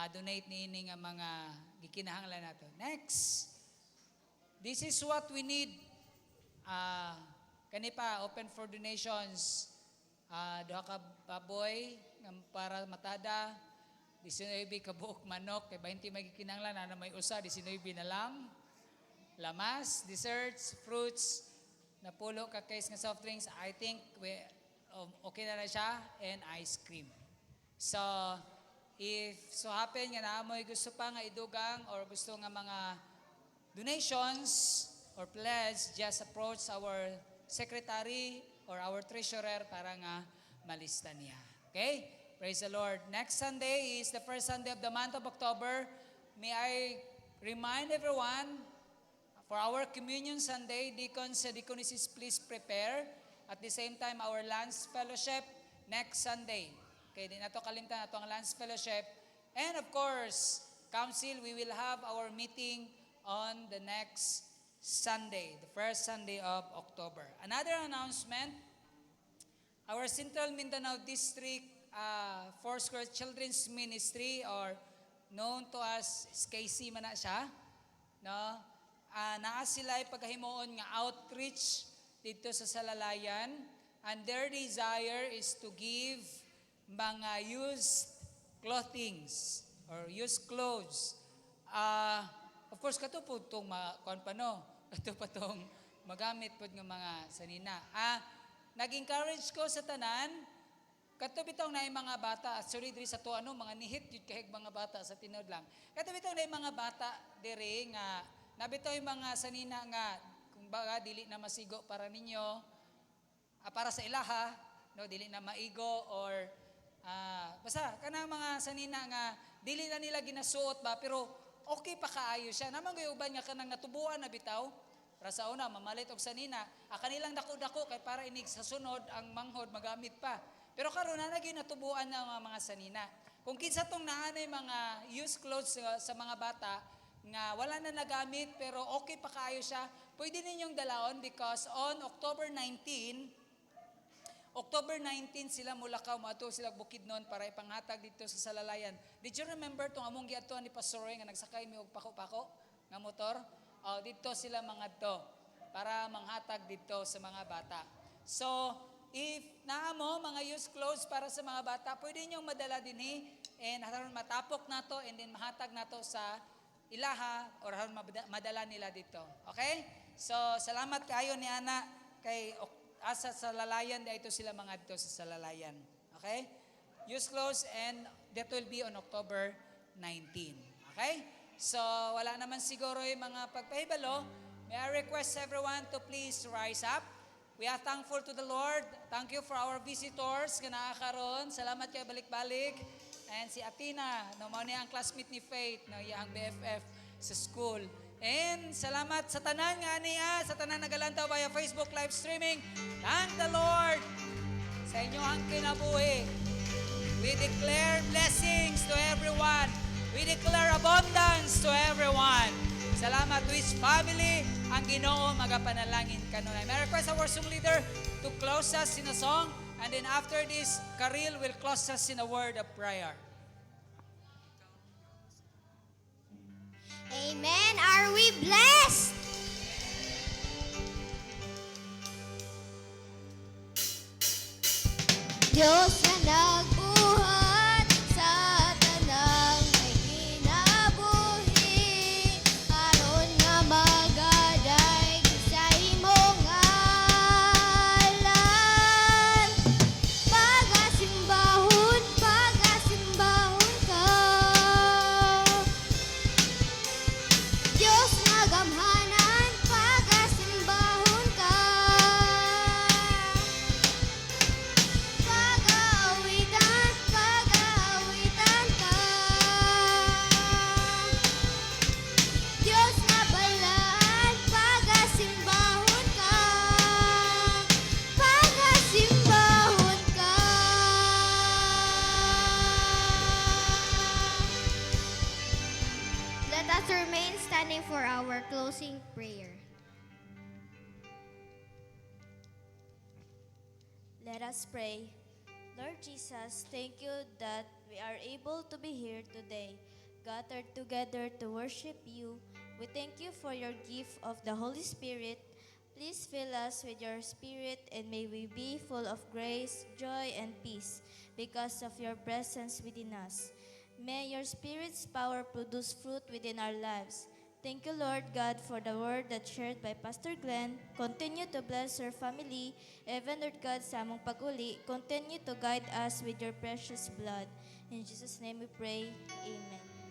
donate niini nga mga gikinahanglan nato. Next. This is what we need. Kani pa open for donations. Duha ka baboy nga para matada. 19 ka buok manok kay 20 magikinahanglan na may usa 19 na lang. Lamas, desserts, fruits, napulo ka case nga soft drinks, I think okay na siya, and ice cream. So, if so happen nga naamoy gusto pa nga idugang or gusto nga mga donations or pledge, just approach our secretary or our treasurer para nga malista niya. Okay? Praise the Lord. Next Sunday is the first Sunday of the month of October. May I remind everyone, for our Communion Sunday, deacons and deaconesses, please prepare. At the same time, our Lance Fellowship next Sunday. Okay, di na to kalimtan na ang Lance Fellowship. And of course, Council, we will have our meeting on the next Sunday, the first Sunday of October. Another announcement, our Central Mindanao District Foursquare Children's Ministry, or known to as SKC man na siya, no? Naa sila ay pagkahimuon nga outreach dito sa Salalayan, and their desire is to give mga used clothings or used clothes. Of course, kato po itong kato pa itong magamit po ng mga sanina. Nag-encourage ko sa tanan, kato bitong na yung mga bata, sorry diri sa to mga nihit yun kahig mga bata sa tinod lang. Kato bitong na yung mga bata diri nga, nabito yung mga sanina nga, kung baga dili na masigo para ninyo, para sa ilaha, no, dili na maigo or basta kanang mga sanina nga dili na nila ginasuot ba pero okay pa kaayo siya. Namang gayuban nga kanang natubuan na bitaw. Para sa una mamalit og sanina, kanilang dako-dako kay para inig sa sunod ang manghod magamit pa. Pero karon na naging natubuan na mga sanina. Kung kinsa tong naanay mga used clothes sa mga bata nga wala na nagamit pero okay pa kaayo siya, pwede ninyong dalaon because on October 19 sila Mulakaw, maato sila Bukidnon para ipanghatag dito sa Salalayan. Did you remember itong among giatuan ni Pastor Roy nga nagsakay mi og pako-pako nga motor? Dito sila mga to para manghatag dito sa mga bata. So, if naamo mga used clothes para sa mga bata, pwede niyong madala dinhi and haron matapok nato and then mahatag nato sa ilaha or haron madala nila dito. Okay? So, salamat kayo ni Ana kay asa sa Lalayan, dito sila mga dito sa Salalayan. Okay? Use clothes and that will be on October 19. Okay? So, wala naman siguro yung mga pagpahibalo. May I request everyone to please rise up. We are thankful to the Lord. Thank you for our visitors nga nakakaroon. Salamat kayo balik-balik. And si Atina, no, mo niya ang classmate ni Faith, no, iyang BFF sa school. And salamat sa tanan nga niya, sa tanan nagalantaw via Facebook live streaming. Thank the Lord sa inyong kinabuhi. We declare blessings to everyone. We declare abundance to everyone. Salamat to each family. Ang Ginoo magapanalangin kanunay. May I request our worship leader to close us in a song. And then after this, Karil will close us in a word of prayer. Amen. Are we blessed? Diyos na nagbuhat sa tanang may kinabuhi, aron nga magaday sa imong ngalan. Pagasimbahon ka. Diyos nga gamhanan, pagasimbahon ka. Pag-aawitan ka. Diyos nga balaan, pagasimbahon ka. Pagasimbahon ka. Let us remain standing for our closing prayer. Let us pray. Lord Jesus, thank you that we are able to be here today, gathered together to worship you. We thank you for your gift of the Holy Spirit. Please fill us with your Spirit and may we be full of grace, joy, and peace because of your presence within us. May your Spirit's power produce fruit within our lives. Thank you, Lord God, for the word that shared by Pastor Glenn. Continue to bless her family. Even, Lord God, sa among pag-uli, continue to guide us with your precious blood. In Jesus' name we pray. Amen.